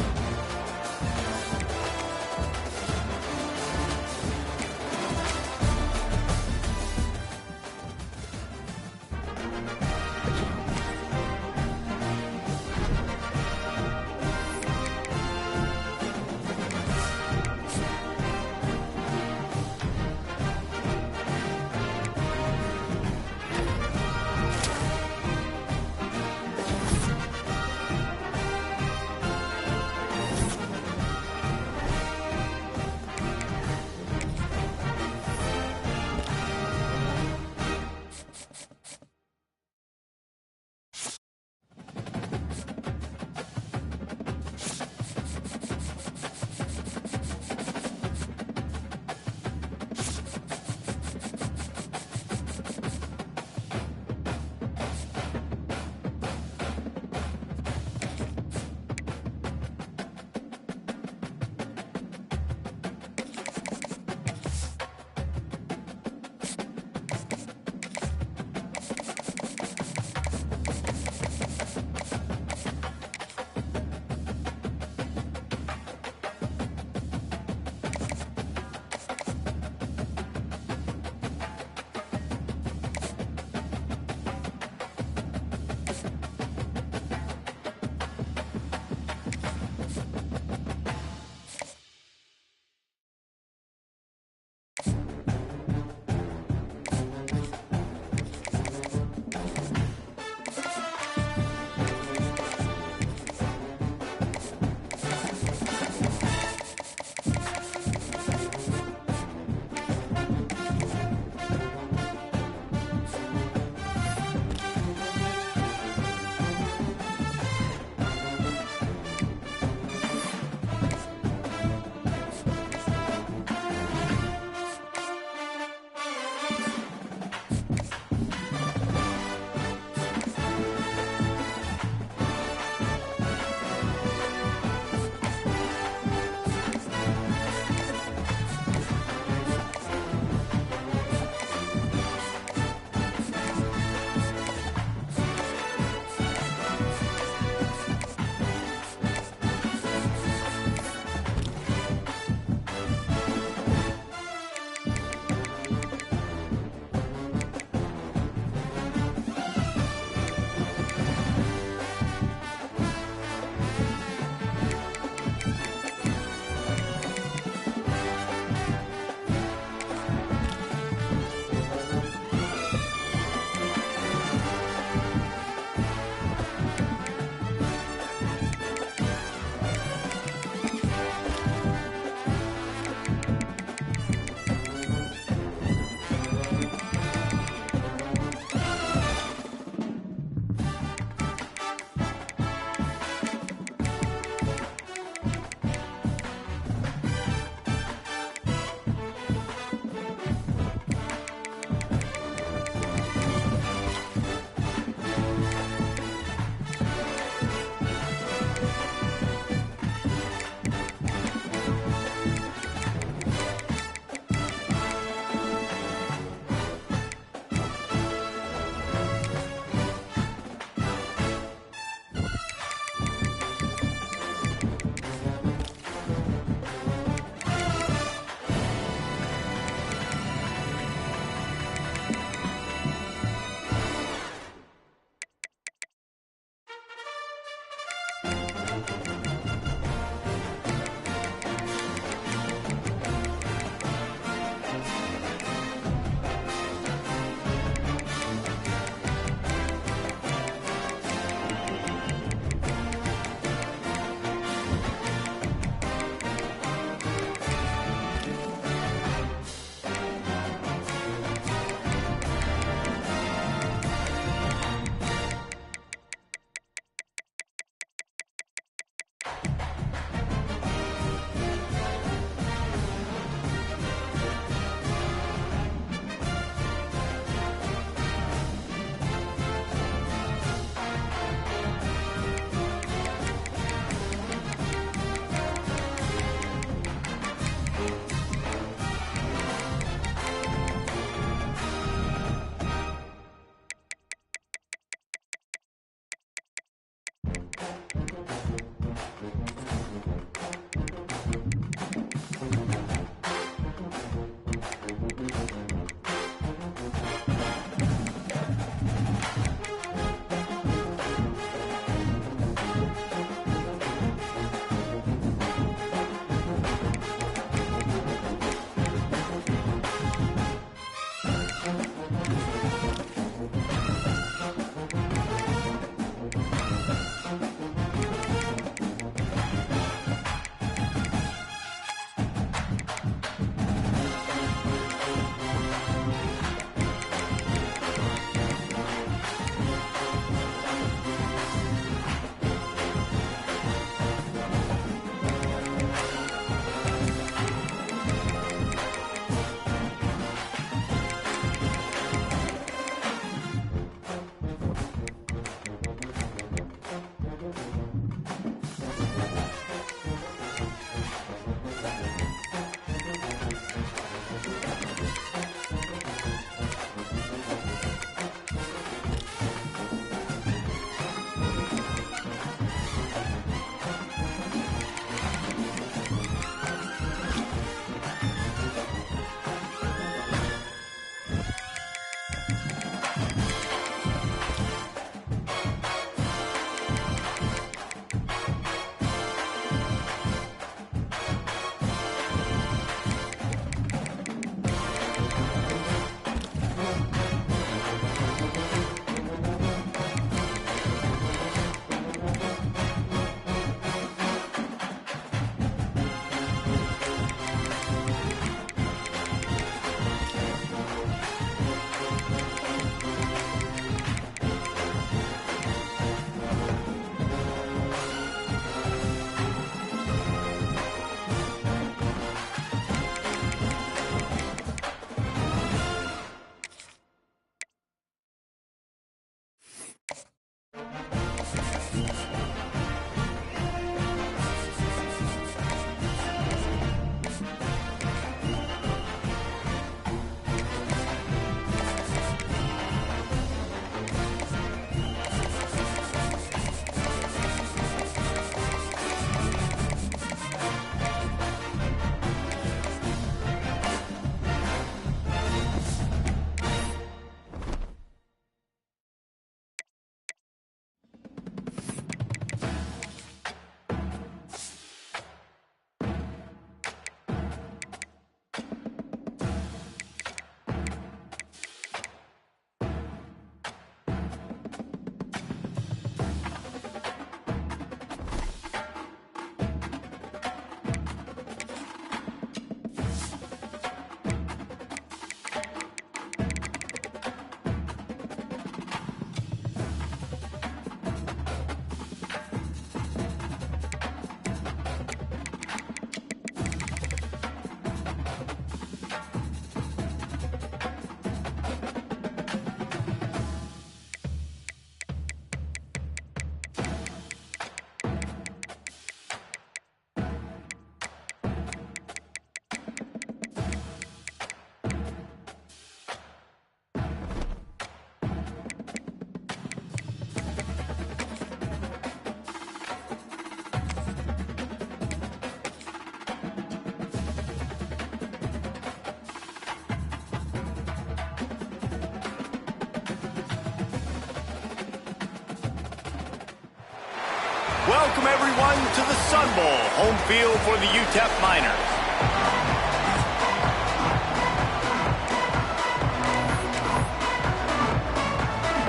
Welcome, everyone, to the Sun Bowl, home field for the UTEP Miners.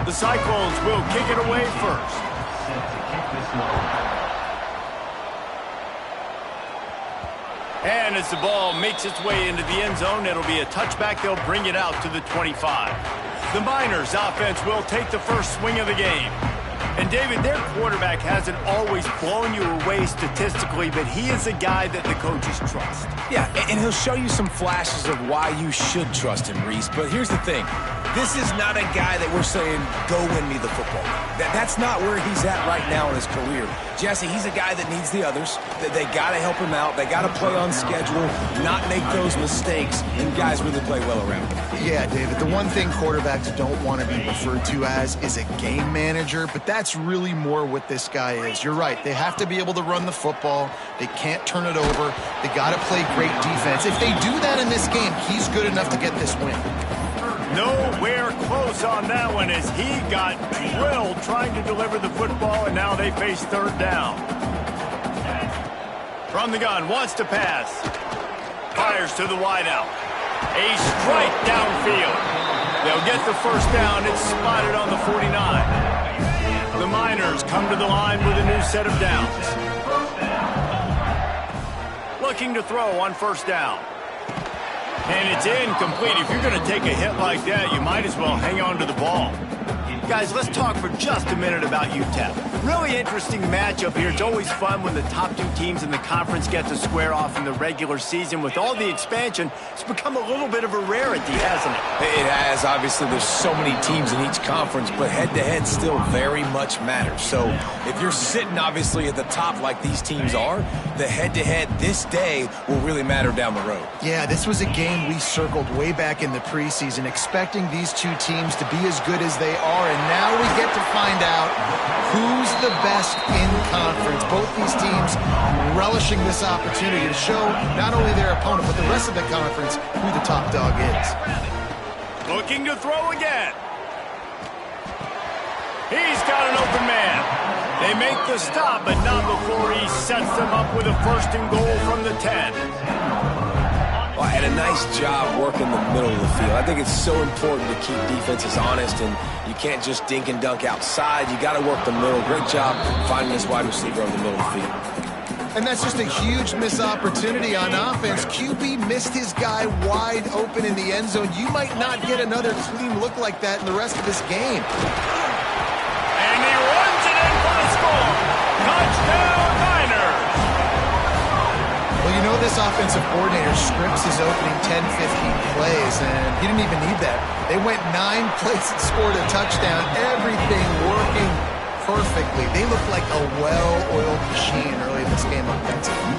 The Cyclones will kick it away first. And as the ball makes its way into the end zone, it'll be a touchback. They'll bring it out to the 25. The Miners offense will take the first swing of the game. And, David, their quarterback hasn't always blown you away statistically, but he is a guy that the coaches trust. Yeah, and he'll show you some flashes of why you should trust him, Reese. But here's the thing. This is not a guy that we're saying, go win me the football. That's not where he's at right now in his career. Jesse, he's a guy that needs the others. They got to help him out. They got to play on schedule, not make those mistakes, and guys really play well around him. Yeah, David, the one thing quarterbacks don't want to be referred to as is a game manager, but that's really more what this guy is. You're right. They have to be able to run the football. They can't turn it over. They got to play great defense. If they do that in this game, he's good enough to get this win. Nowhere close on that one as he got drilled trying to deliver the football, and now they face third down. From the gun, wants to pass. Fires to the wideout. A strike downfield. They'll get the first down. It's spotted on the 49. The Miners come to the line with a new set of downs. Looking to throw on first down. And it's incomplete. If you're going to take a hit like that, you might as well hang on to the ball. Guys, let's talk for just a minute about UTEP. Really interesting matchup here. It's always fun when the top two teams in the conference get to square off in the regular season. With all the expansion, it's become a little bit of a rarity, hasn't it? It has. Obviously, there's so many teams in each conference, but head-to-head still very much matters. So if you're sitting, obviously, at the top like these teams are, the head-to-head this day will really matter down the road. Yeah, this was a game we circled way back in the preseason, expecting these two teams to be as good as they are, and now we get to find out who's the best in conference. Both these teams relishing this opportunity to show not only their opponent, but the rest of the conference who the top dog is. Looking to throw again. He's got an open man. They make the stop, but not before he sets them up with a first and goal from the 10. Well, and a nice job working the middle of the field. I think it's so important to keep defenses honest, and you can't just dink and dunk outside. You got to work the middle. Great job finding this wide receiver over the middle of the field. And that's just a huge missed opportunity on offense. QB missed his guy wide open in the end zone. You might not get another clean look like that in the rest of this game. And he runs it in for the score. Touchdown, Miners. Well, you know this offensive coordinator scripts his opening 10, 15 plays, and he didn't even need that. They went 9 plays and scored a touchdown. Everything working perfectly. They look like a well-oiled machine early in this game offensively.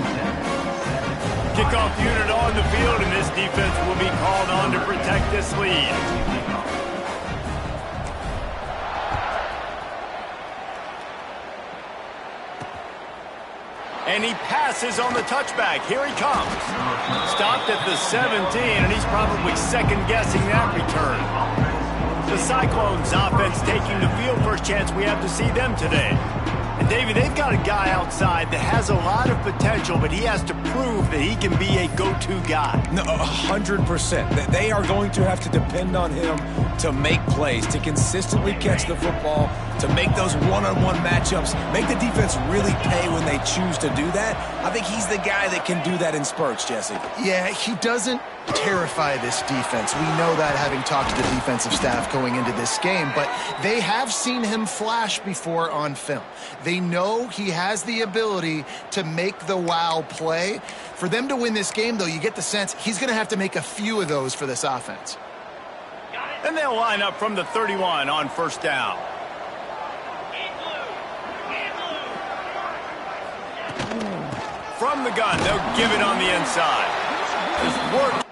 Kickoff unit on the field, and this defense will be called on to protect this lead. And he passes on the touchback. Here he comes. Stopped at the 17, and he's probably second-guessing that return. The Cyclones offense taking the field. First chance we have to see them today. And, David, they've got a guy outside that has a lot of potential, but he has to prove that he can be a go-to guy. No, 100%. They are going to have to depend on him to make plays, to consistently catch the football, to make those one-on-one matchups, make the defense really pay when they choose to do that. I think he's the guy that can do that in spurts, Jesse. Yeah, he doesn't terrify this defense. We know that, having talked to the defensive staff going into this game, but they have seen him flash before on film. They know he has the ability to make the wow play. For them to win this game, though, you get the sense he's going to have to make a few of those for this offense. And they'll line up from the 31 on first down. From the gun, they'll give it on the inside. It's work.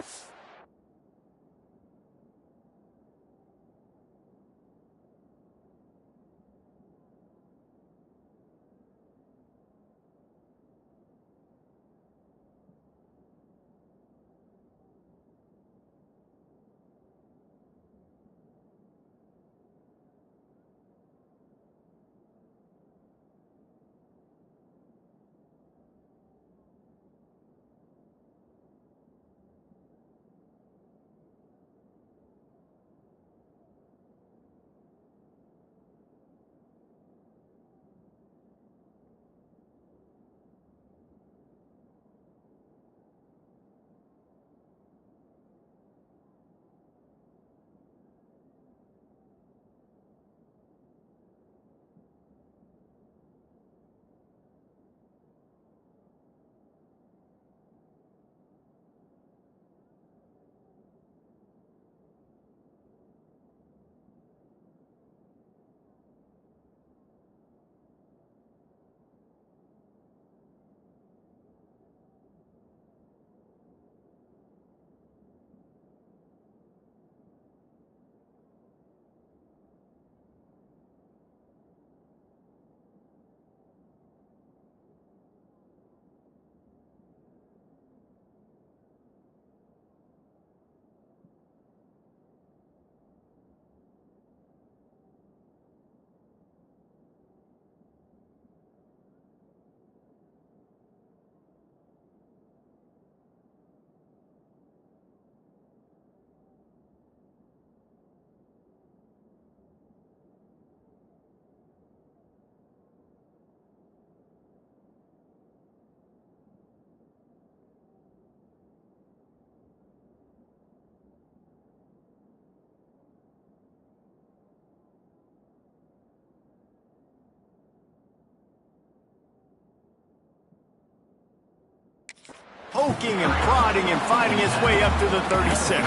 poking and prodding and finding his way up to the 36.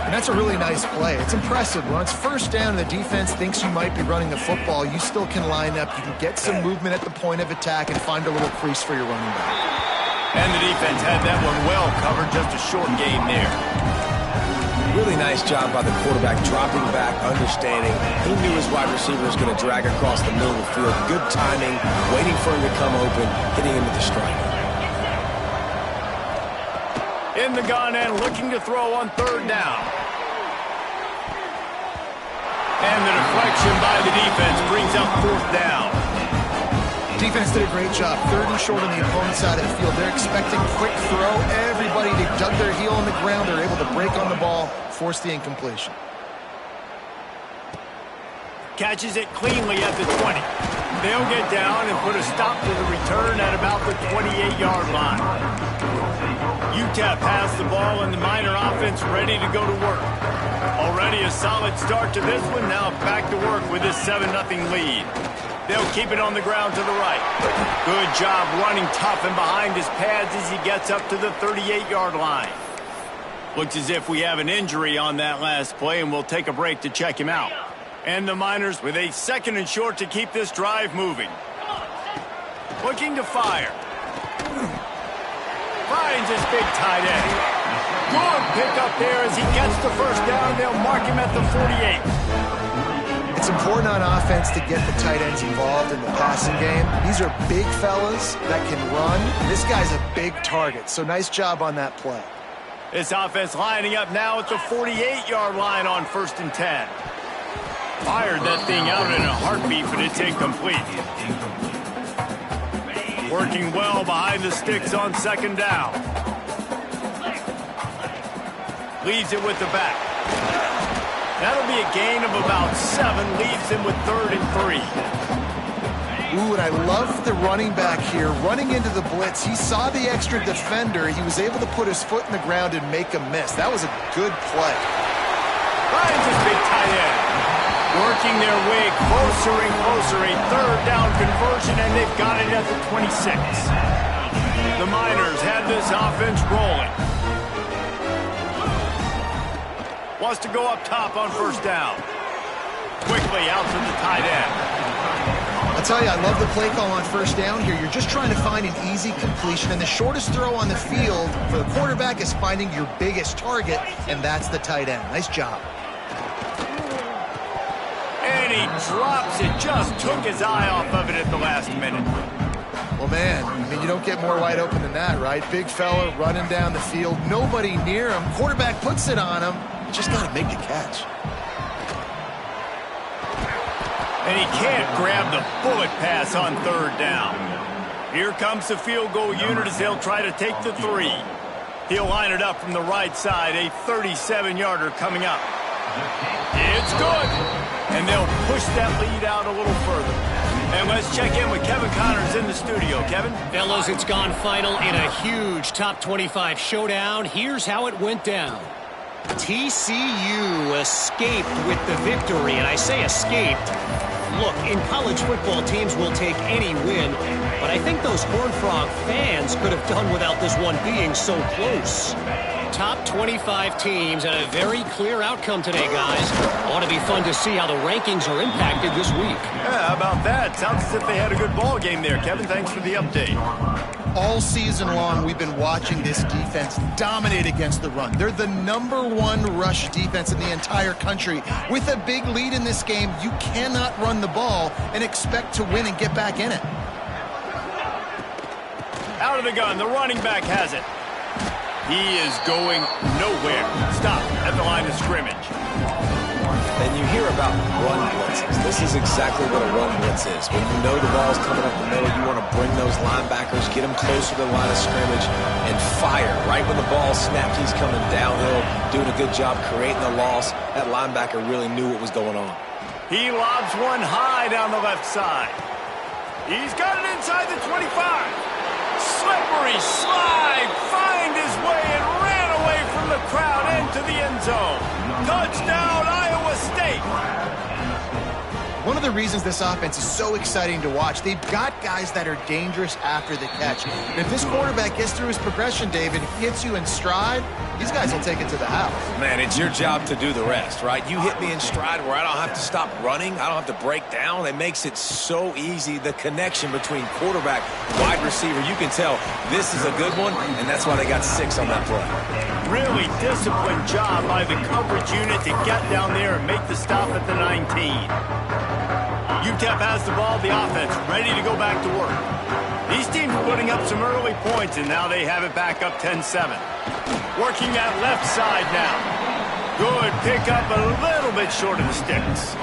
And that's a really nice play. It's impressive. When it's first down and the defense thinks you might be running the football, you still can line up. You can get some movement at the point of attack and find a little crease for your running back. And the defense had that one well covered, just a short game there. Really nice job by the quarterback, dropping back, understanding. He knew his wide receiver was going to drag across the middle of the field. Good timing, waiting for him to come open, hitting him with the strike. In the gun and looking to throw on third down. And the deflection by the defense brings up fourth down. Defense did a great job. Third and short on the opponent's side of the field. They're expecting quick throw. Everybody, they dug their heel on the ground. They're able to break on the ball, force the incompletion. Catches it cleanly at the 20. They'll get down and put a stop to the return at about the 28-yard line. UTEP has the ball and the Miner offense ready to go to work. Already a solid start to this one. Now back to work with this 7-0 lead. They'll keep it on the ground to the right. Good job running tough and behind his pads as he gets up to the 38-yard line. Looks as if we have an injury on that last play, and we'll take a break to check him out. And the Miners with a 2nd and short to keep this drive moving. Looking to fire. Finds his big tight end. Good pickup there as he gets the first down. They'll mark him at the 48. It's important on offense to get the tight ends involved in the passing game. These are big fellas that can run. This guy's a big target, so nice job on that play. This offense lining up now at the 48-yard line on 1st and 10. Fired that thing out in a heartbeat, but it's incomplete. Working well behind the sticks on 2nd down. Leaves it with the back. That'll be a gain of about 7. Leaves him with 3rd and 3. Ooh, and I love the running back here. Running into the blitz, he saw the extra defender. He was able to put his foot in the ground and make a miss. That was a good play. Finds his big tight end. Working their way closer and closer. A 3rd down conversion, and they've got it at the 26. The Miners have this offense rolling. Wants to go up top on 1st down. Quickly out to the tight end. I'll tell you, I love the play call on 1st down here. You're just trying to find an easy completion, and the shortest throw on the field for the quarterback is finding your biggest target, and that's the tight end. Nice job. And he drops it. Just took his eye off of it at the last minute. Well, man, I mean, you don't get more wide open than that, right? Big fella running down the field. Nobody near him. Quarterback puts it on him. Just got to make the catch. And he can't grab the bullet pass on 3rd down. Here comes the field goal unit as they'll try to take the 3. He'll line it up from the right side. A 37-yarder coming up. It's good. And they'll push that lead out a little further. And let's check in with Kevin Connors in the studio. Kevin? Fellas, it's gone final in a huge top 25 showdown. Here's how it went down. TCU escaped with the victory, and I say escaped. Look, in college football, teams will take any win, but I think those Horned Frog fans could have done without this one being so close. Top 25 teams and a very clear outcome today, guys. Ought to be fun to see how the rankings are impacted this week. Yeah, how about that? Sounds as if they had a good ball game there. Kevin, thanks for the update. All season long, we've been watching this defense dominate against the run. They're the #1 rush defense in the entire country. With a big lead in this game, you cannot run the ball and expect to win and get back in it. Out of the gun, the running back has it. He is going nowhere. Stop at the line of scrimmage. And you hear about run blitzes. This is exactly what a run blitz is. When you know the ball's coming up the middle, you want to bring those linebackers, get them closer to the line of scrimmage, and fire. Right when the ball snapped, he's coming downhill, doing a good job creating the loss. That linebacker really knew what was going on. He lobs one high down the left side. He's got it inside the 25. Slippery slide, find his way and ran away from the crowd into the end zone. Touchdown, Iowa State. One of the reasons this offense is so exciting to watch, they've got guys that are dangerous after the catch. And if this quarterback gets through his progression, David, hits you in stride, these guys will take it to the house. Man, it's your job to do the rest, right? You hit me in stride where I don't have to stop running. I don't have to break down. It makes it so easy. The connection between quarterback, wide receiver, you can tell this is a good one, and that's why they got 6 on that play. Really disciplined job by the coverage unit to get down there and make the stop at the 19. UTEP has the ball, the offense ready to go back to work. These teams putting up some early points, and now they have it back up 10-7. Working that left side now. Good pickup, a little bit short of the sticks.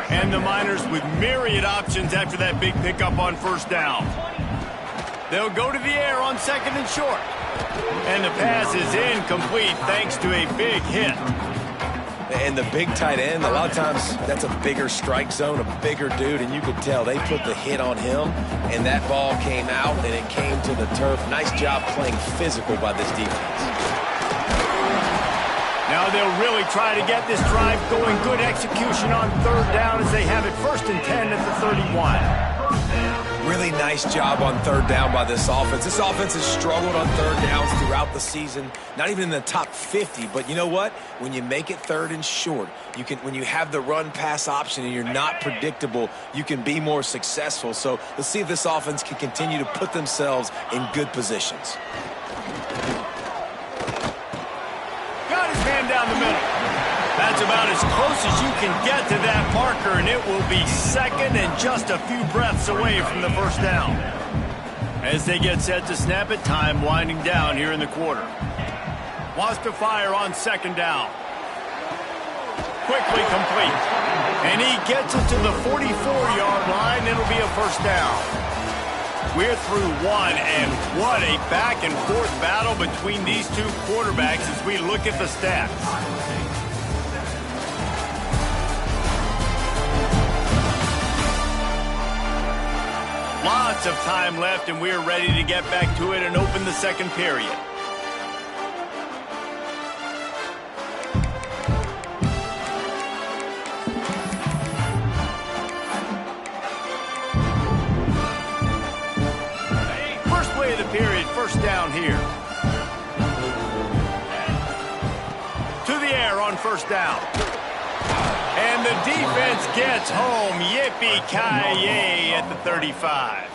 And the Miners with myriad options after that big pickup on first down. They'll go to the air on second and short. And the pass is incomplete thanks to a big hit. And the big tight end, a lot of times that's a bigger strike zone, a bigger dude, and you could tell they put the hit on him, and that ball came out, and it came to the turf. Nice job playing physical by this defense. Now they'll really try to get this drive going. Good execution on third down as they have it 1st and 10 at the 31. Really nice job on third down by this offense. This offense has struggled on third downs throughout the season. Not even in the top 50, but you know what? When you make it third and short, you can. When you have the run-pass option and you're not predictable, you can be more successful. So let's see if this offense can continue to put themselves in good positions. Got his man down the middle. That's about as close as you can get to that marker, and it will be second and just a few breaths away from the first down. As they get set to snap it, time winding down here in the quarter. Wants to fire on second down. Quickly complete. And he gets it to the 44-yard line. It'll be a first down. We're through one, and what a back-and-forth battle between these two quarterbacks as we look at the stats. Lots of time left, and we're ready to get back to it and open the second period. First play of the period, first down here. To the air on first down. And the defense gets home. Yippee-ki-yay at the 35.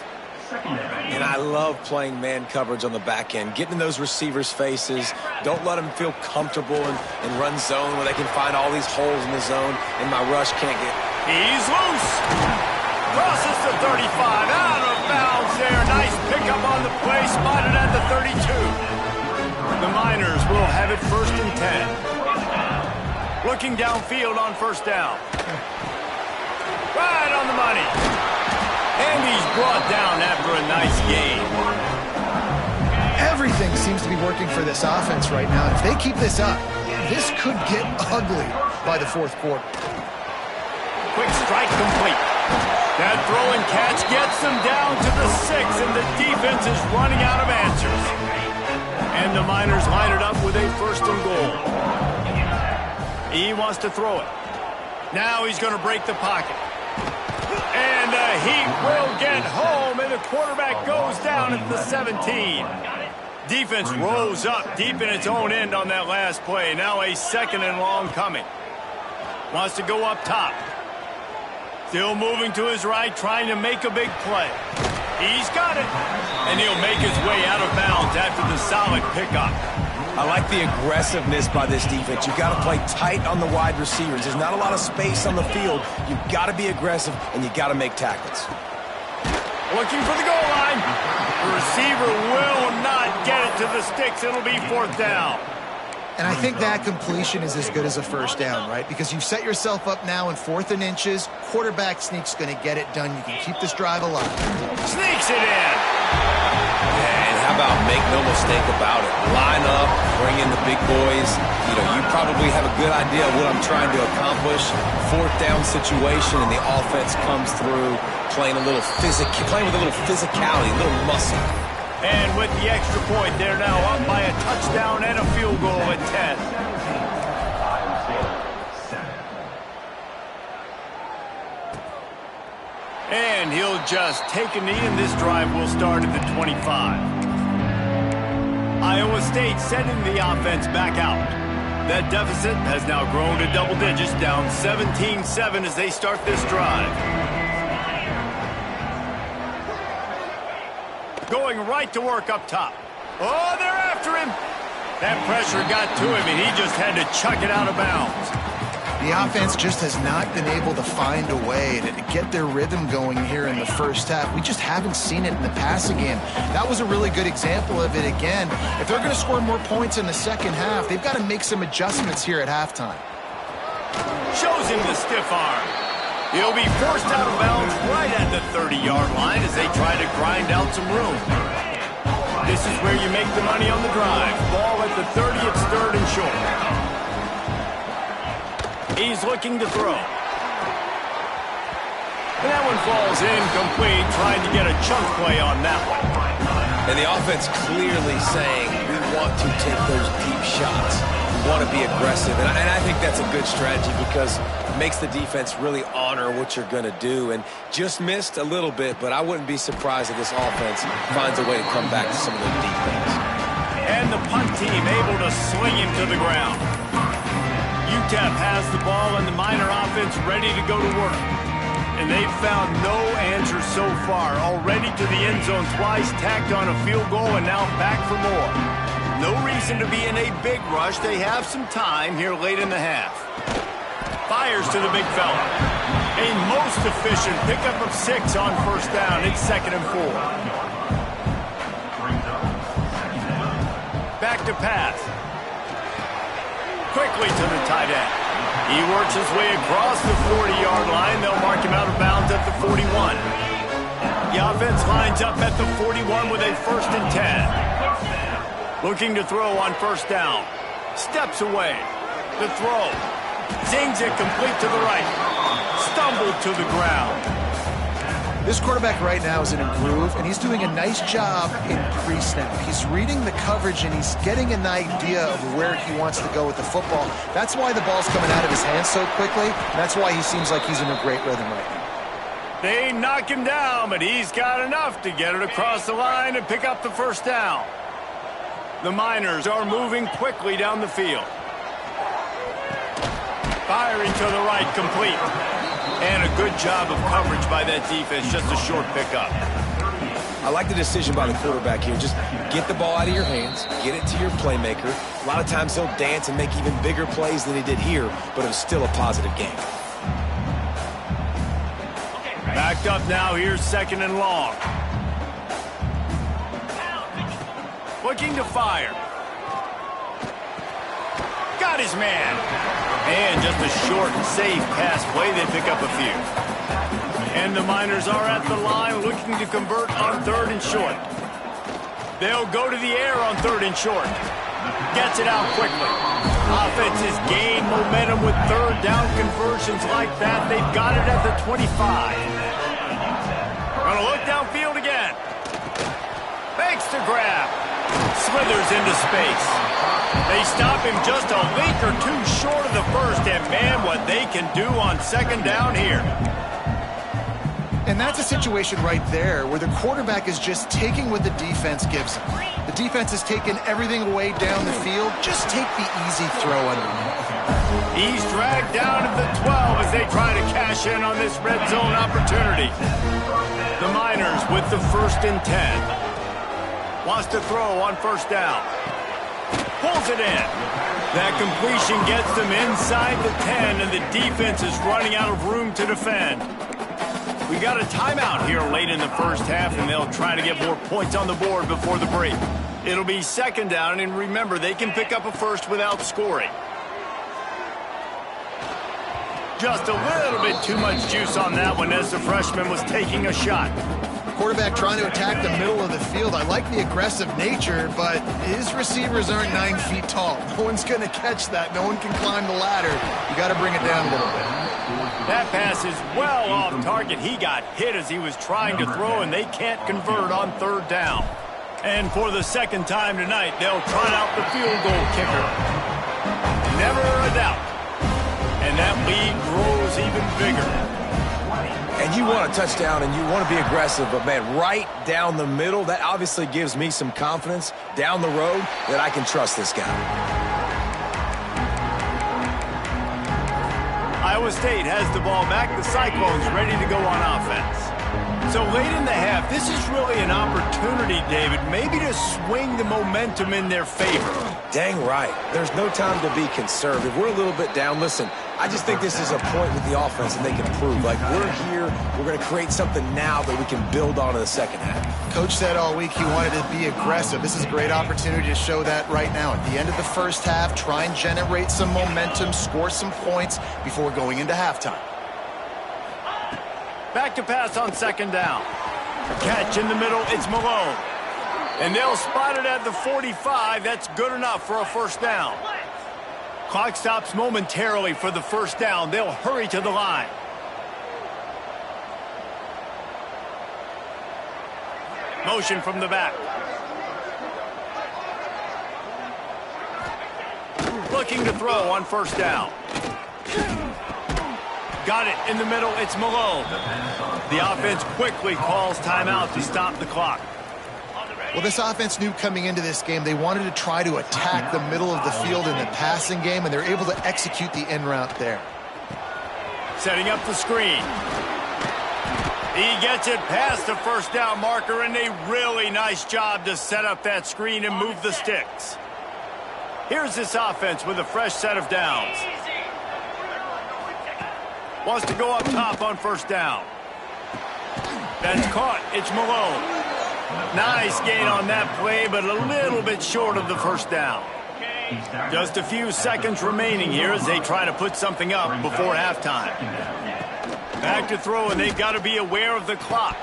And I love playing man coverage on the back end, getting in those receivers' faces. Don't let them feel comfortable and run zone where they can find all these holes in the zone, and my rush can't get. He's loose. Crosses the 35. Out of bounds there. Nice pickup on the play. Spotted at the 32. The Miners will have it 1st and 10. Looking downfield on first down. Right on the money. And he's brought down after a nice game. Everything seems to be working for this offense right now. If they keep this up, this could get ugly by the 4th quarter. Quick strike complete. That throw and catch gets them down to the 6, and the defense is running out of answers. And the Miners line it up with a 1st and goal. He wants to throw it. Now he's going to break the pocket. And the Heat will get home, and the quarterback goes down at the 17. Defense rose up deep in its own end on that last play. Now a 2nd and long coming. Wants to go up top. Still moving to his right, trying to make a big play. He's got it. And he'll make his way out of bounds after the solid pickup. I like the aggressiveness by this defense. You've got to play tight on the wide receivers. There's not a lot of space on the field. You've got to be aggressive, and you've got to make tackles. Looking for the goal line. The receiver will not get it to the sticks. It'll be 4th down. And I think that completion is as good as a first down, right? Because you've set yourself up now in 4th and inches. Quarterback sneak's going to get it done. You can keep this drive alive. Sneaks it in. And how about make no mistake about it? Line up, bring in the big boys. You know, you probably have a good idea of what I'm trying to accomplish. 4th down situation, and the offense comes through playing with a little physicality, a little muscle. And with the extra point, they're now up by a touchdown and a field goal at 10. And he'll just take a knee, and this drive will start at the 25. Iowa State sending the offense back out. That deficit has now grown to double digits, down 17-7 as they start this drive. Going right to work up top. Oh, they're after him. That pressure got to him, and he just had to chuck it out of bounds. The offense just has not been able to find a way to get their rhythm going here in the first half. We just haven't seen it in the passing game. That was a really good example of it again. If they're going to score more points in the second half, they've got to make some adjustments here at halftime. Shows him the stiff arm. He'll be forced out of bounds right at the 30-yard line as they try to grind out some room. This is where you make the money on the drive. Ball at the 30, it's third and short. He's looking to throw. And that one falls incomplete, trying to get a chunk play on that one. And the offense clearly saying, we want to take those deep shots. We want to be aggressive. And I think that's a good strategy because it makes the defense really honor what you're going to do. And just missed a little bit, but I wouldn't be surprised if this offense finds a way to come back to some of those deep things. And the punt team able to swing him to the ground. UTEP has the ball and the Miner offense ready to go to work. And they've found no answer so far. Already to the end zone twice, tacked on a field goal, and now back for more. No reason to be in a big rush. They have some time here late in the half. Fires to the big fella. A most efficient pickup of 6 on first down. It's 2nd and 4. Back to pass. Quickly to the tight end. He works his way across the 40-yard line. They'll mark him out of bounds at the 41. The offense lines up at the 41 with a 1st and 10. Looking to throw on first down. Steps away. The throw. Zings it complete to the right. Stumbled to the ground. This quarterback right now is in a groove, and he's doing a nice job in pre-snap. He's reading the coverage, and he's getting an idea of where he wants to go with the football. That's why the ball's coming out of his hands so quickly, and that's why he seems like he's in a great rhythm right now. They knock him down, but he's got enough to get it across the line and pick up the first down. The Miners are moving quickly down the field. Firing to the right, complete. And a good job of coverage by that defense, just a short pickup. I like the decision by the quarterback here. Just get the ball out of your hands, get it to your playmaker. A lot of times he'll dance and make even bigger plays than he did here, but it was still a positive game. Backed up now, here's 2nd and long. Looking to fire. Got his man. And just a short and safe pass play. They pick up a few. And the Miners are at the line looking to convert on 3rd and short. They'll go to the air on 3rd and short. Gets it out quickly. Offense has gained momentum with 3rd down conversions like that. They've got it at the 25. Gonna look downfield again. Fakes to grab. Slithers into space. They stop him just a link or two short of the first, and man, what they can do on 2nd down here. And that's a situation right there where the quarterback is just taking what the defense gives him. The defense has taken everything away down the field. Just take the easy throw underneath. He's dragged down to the 12 as they try to cash in on this red zone opportunity. The Miners with the 1st and 10. Wants to throw on first down. Pulls it in. That completion gets them inside the 10, and the defense is running out of room to defend. We got a timeout here late in the first half, and they'll try to get more points on the board before the break. It'll be 2nd down, and remember, they can pick up a first without scoring. Just a little bit too much juice on that one as the freshman was taking a shot. Quarterback trying to attack the middle of the field. I like the aggressive nature, but his receivers aren't 9 feet tall. No one's going to catch that. No one can climb the ladder. You got to bring it down a little bit. That pass is well off target. He got hit as he was trying to throw, and they can't convert on 3rd down. And for the 2nd time tonight, they'll try out the field goal kicker. Never a doubt. And that lead grows even bigger. And you want a touchdown and you want to be aggressive, but, man, right down the middle, that obviously gives me some confidence down the road that I can trust this guy. Iowa State has the ball back. The Cyclones ready to go on offense. So late in the half, this is really an opportunity, David, maybe to swing the momentum in their favor. Dang right. There's no time to be conservative. We're a little bit down. Listen, I just think this is a point with the offense and they can improve. Like, we're here, we're going to create something now that we can build on in the second half. Coach said all week he wanted to be aggressive. This is a great opportunity to show that right now. At the end of the first half, try and generate some momentum, score some points before going into halftime. Back to pass on second down. Catch in the middle, it's Malone. And they'll spot it at the 45. That's good enough for a first down. Clock stops momentarily for the first down. They'll hurry to the line. Motion from the back. Looking to throw on first down. Got it in the middle. It's Malone. The offense quickly calls timeout to stop the clock. Well, this offense knew coming into this game they wanted to try to attack the middle of the field in the passing game, and they're able to execute the en route there. Setting up the screen. He gets it past the first down marker, and a really nice job to set up that screen and move the sticks. Here's this offense with a fresh set of downs. Wants to go up top on first down. That's caught. It's Malone. Nice gain on that play, but a little bit short of the first down. Just a few seconds remaining here as they try to put something up before halftime. Back to throw, and they've got to be aware of the clock.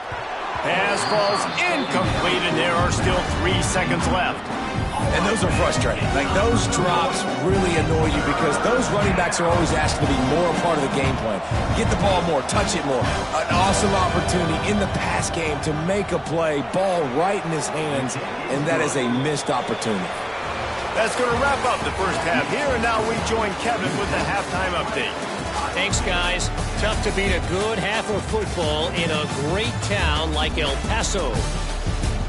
Pass falls incomplete, and there are still 3 seconds left. And those are frustrating. Like, those drops really annoy you because those running backs are always asked to be more a part of the game plan. Get the ball more, touch it more. An awesome opportunity in the pass game to make a play, ball right in his hands, and that is a missed opportunity. That's going to wrap up the first half here, and now we join Kevin with the halftime update. Thanks, guys. Tough to beat a good half of football in a great town like El Paso.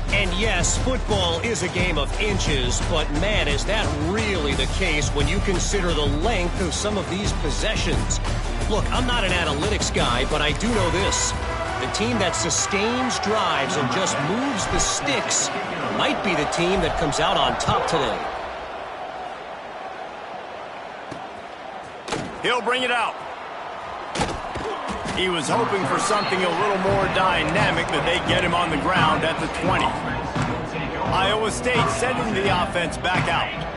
And yes, football is a game of inches, but man, is that really the case when you consider the length of some of these possessions. Look, I'm not an analytics guy, but I do know this. The team that sustains drives and just moves the sticks might be the team that comes out on top today. He'll bring it out. He was hoping for something a little more dynamic, but they get him on the ground at the 20. Iowa State sending the offense back out.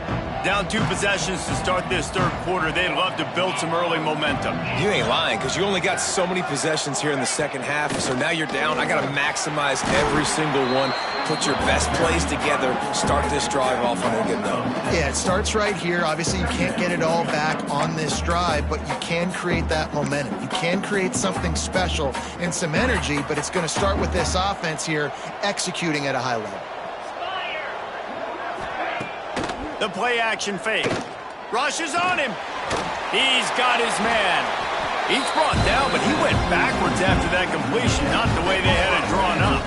Down 2 possessions to start this third quarter. They'd love to build some early momentum. You ain't lying because you only got so many possessions here in the second half, so now you're down. I got to maximize every single one, put your best plays together, start this drive off on a good note. Yeah, it starts right here. Obviously, you can't get it all back on this drive, but you can create that momentum. You can create something special and some energy, but it's going to start with this offense here executing at a high level. The play action fake. Rush is on him. He's got his man. He's brought down, but he went backwards after that completion, not the way they had it drawn up.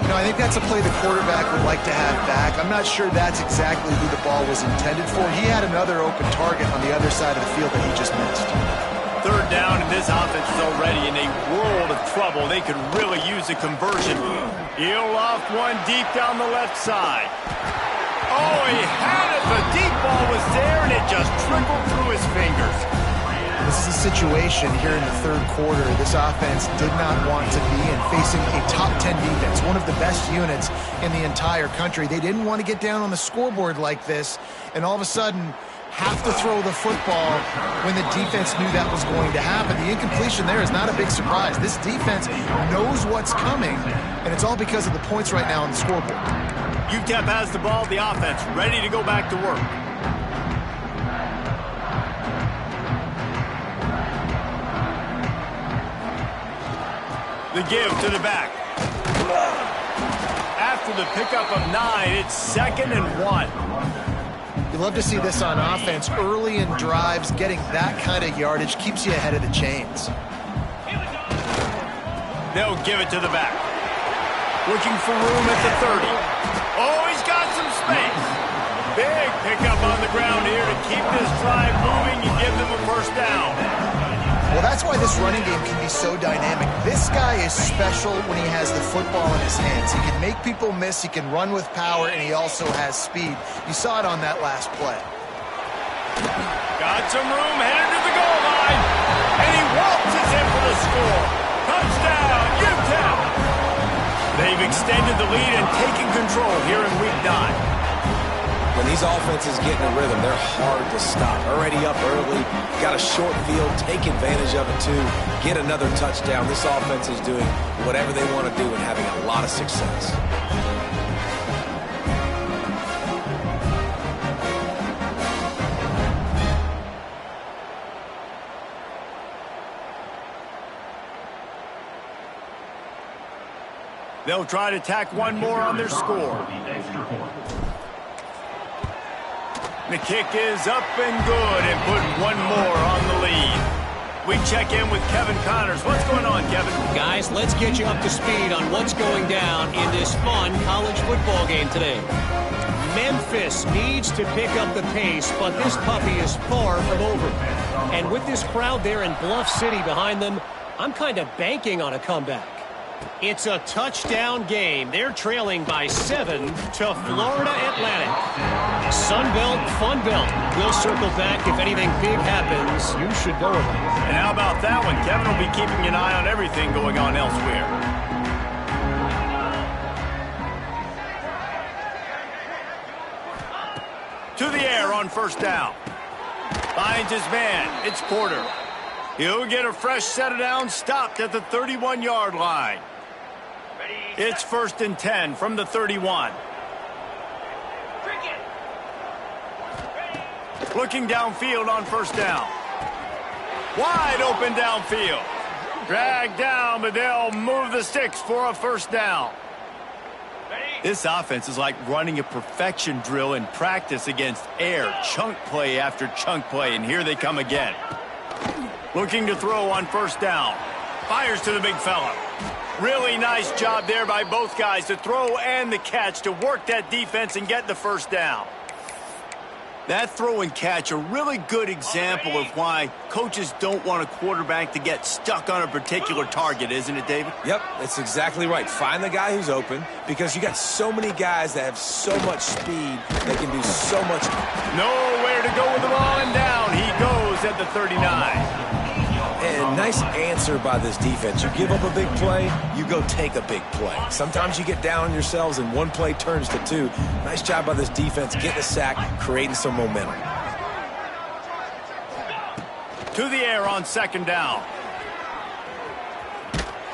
You know, I think that's a play the quarterback would like to have back. I'm not sure that's exactly who the ball was intended for. He had another open target on the other side of the field that he just missed. Third down, and this offense is already in a world of trouble. They could really use a conversion. He'll off one deep down the left side. Oh, he had it. The deep ball was there, and it just trickled through his fingers. This is a situation here in the third quarter this offense did not want to be in, facing a top 10 defense, one of the best units in the entire country. They didn't want to get down on the scoreboard like this, and all of a sudden have to throw the football when the defense knew that was going to happen. The incompletion there is not a big surprise. This defense knows what's coming, and it's all because of the points right now on the scoreboard. UTEP has the ball, the offense ready to go back to work. The give to the back. After the pickup of 9, it's 2nd and 1. You love to see this on offense. Early in drives, getting that kind of yardage keeps you ahead of the chains. They'll give it to the back. Looking for room at the 30. Oh, he's got some space. Big pickup on the ground here to keep this drive moving and give them a first down. Well, that's why this running game can be so dynamic. This guy is special when he has the football in his hands. He can make people miss, he can run with power, and he also has speed. You saw it on that last play. Got some room, headed to the goal line, and he waltzes in for the score. Touchdown, Utah! They've extended the lead and taken control here in Week 9. When these offenses get in a rhythm, they're hard to stop. Already up early, got a short field, take advantage of it too, get another touchdown. This offense is doing whatever they want to do and having a lot of success. They'll try to tack one more on their score. The kick is up and good and put one more on the lead. We check in with Kevin Connors. What's going on, Kevin? Guys, let's get you up to speed on what's going down in this fun college football game today. Memphis needs to pick up the pace, but this puppy is far from over. And with this crowd there in Bluff City behind them, I'm kind of banking on a comeback. It's a touchdown game. They're trailing by 7 to Florida Atlantic. Sunbelt, Funbelt. We'll circle back if anything big happens. You should know about it. And how about that one? Kevin will be keeping an eye on everything going on elsewhere. To the air on first down. Finds his man. It's Porter. He'll get a fresh set of downs stopped at the 31-yard line. It's 1st and 10 from the 31. Looking downfield on first down. Wide open downfield. Dragged down, but they'll move the sticks for a first down. This offense is like running a perfection drill in practice against air. Chunk play after chunk play, and here they come again. Looking to throw on first down. Fires to the big fella. Really nice job there by both guys to throw and the catch to work that defense and get the first down. That throw and catch, a really good example of why coaches don't want a quarterback to get stuck on a particular target, isn't it, David? Yep, that's exactly right. Find the guy who's open because you got so many guys that have so much speed that can do so much. Nowhere to go with the ball and down. He goes at the 39. And nice answer by this defense. You give up a big play, you go take a big play. Sometimes you get down on yourselves and one play turns to two. Nice job by this defense getting a sack, creating some momentum. To the air on second down.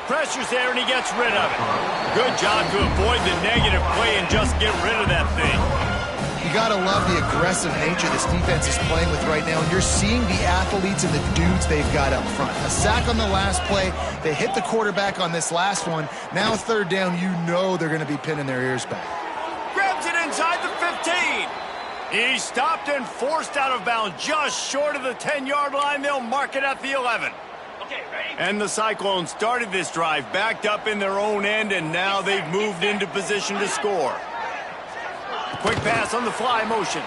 Pressure's there and he gets rid of it. Good job to avoid the negative play and just get rid of that thing. You got to love the aggressive nature this defense is playing with right now, and you're seeing the athletes and the dudes they've got up front. A sack on the last play. They hit the quarterback on this last one. Now third down, you know they're going to be pinning their ears back. Grabs it inside the 15. He's stopped and forced out of bounds just short of the 10-yard line. They'll mark it at the 11. Okay, ready? And the Cyclones started this drive backed up in their own end, and now they've moved into position to score. Quick pass on the fly motion.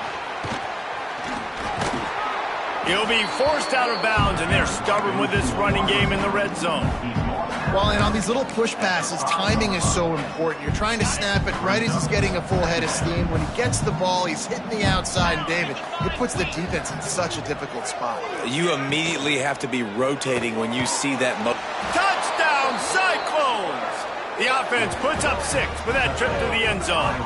He'll be forced out of bounds, and they're stubborn with this running game in the red zone. Well, and on these little push passes, timing is so important. You're trying to snap it right as he's getting a full head of steam. When he gets the ball, he's hitting the outside, and David, it puts the defense in such a difficult spot. You immediately have to be rotating when you see that. Touchdown, Cyclones! The offense puts up 6 with that trip to the end zone.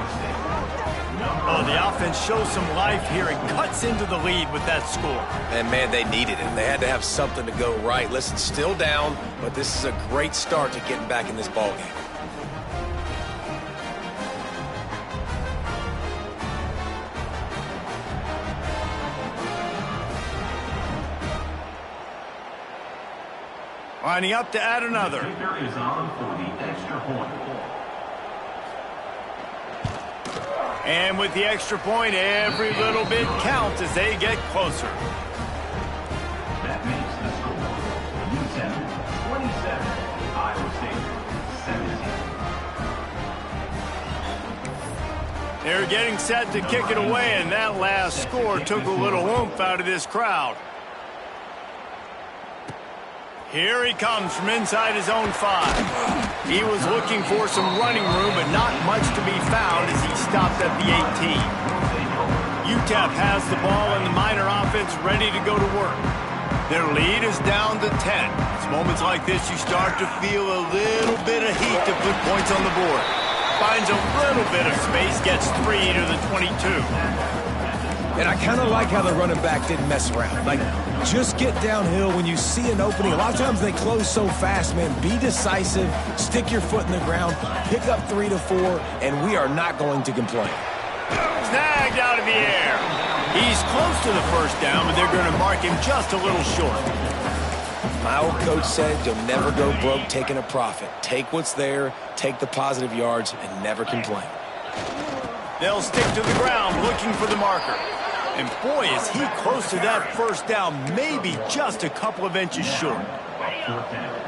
Oh, the offense shows some life here and cuts into the lead with that score. And, man, they needed it. They had to have something to go right. Listen, still down, but this is a great start to getting back in this ballgame. Lining up to add another. Is on for the extra point. And with the extra point, every little bit counts as they get closer. That makes the score. U7, 27, Iowa State. They're getting set to kick it away, and that last score took a little oomph out of this crowd. Here he comes from inside his own 5. He was looking for some running room, but not much to be found as he stopped at the 18. UTEP has the ball and the Miner offense ready to go to work. Their lead is down to 10. It's moments like this you start to feel a little bit of heat to put points on the board. Finds a little bit of space, gets 3 to the 22. And I kind of like how the running back didn't mess around. Like, just get downhill when you see an opening. A lot of times they close so fast, man. Be decisive, stick your foot in the ground, pick up 3 to 4, and we are not going to complain. Snagged out of the air. He's close to the first down, but they're going to mark him just a little short. My old coach said you'll never go broke taking a profit. Take what's there, take the positive yards, and never complain. They'll stick to the ground looking for the marker. And boy, is he close to that first down, maybe just a couple of inches short.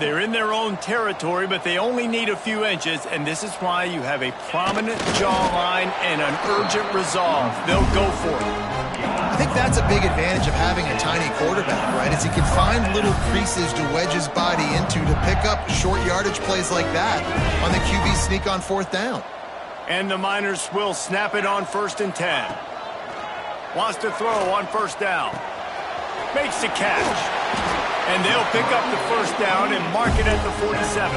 They're in their own territory, but they only need a few inches, and this is why you have a prominent jawline and an urgent resolve. They'll go for it. I think that's a big advantage of having a tiny quarterback, right? Is he can find little creases to wedge his body into to pick up short yardage plays like that on the QB sneak on 4th down. And the Miners will snap it on 1st and 10. Wants to throw on 1st down. Makes the catch. And they'll pick up the 1st down and mark it at the 47.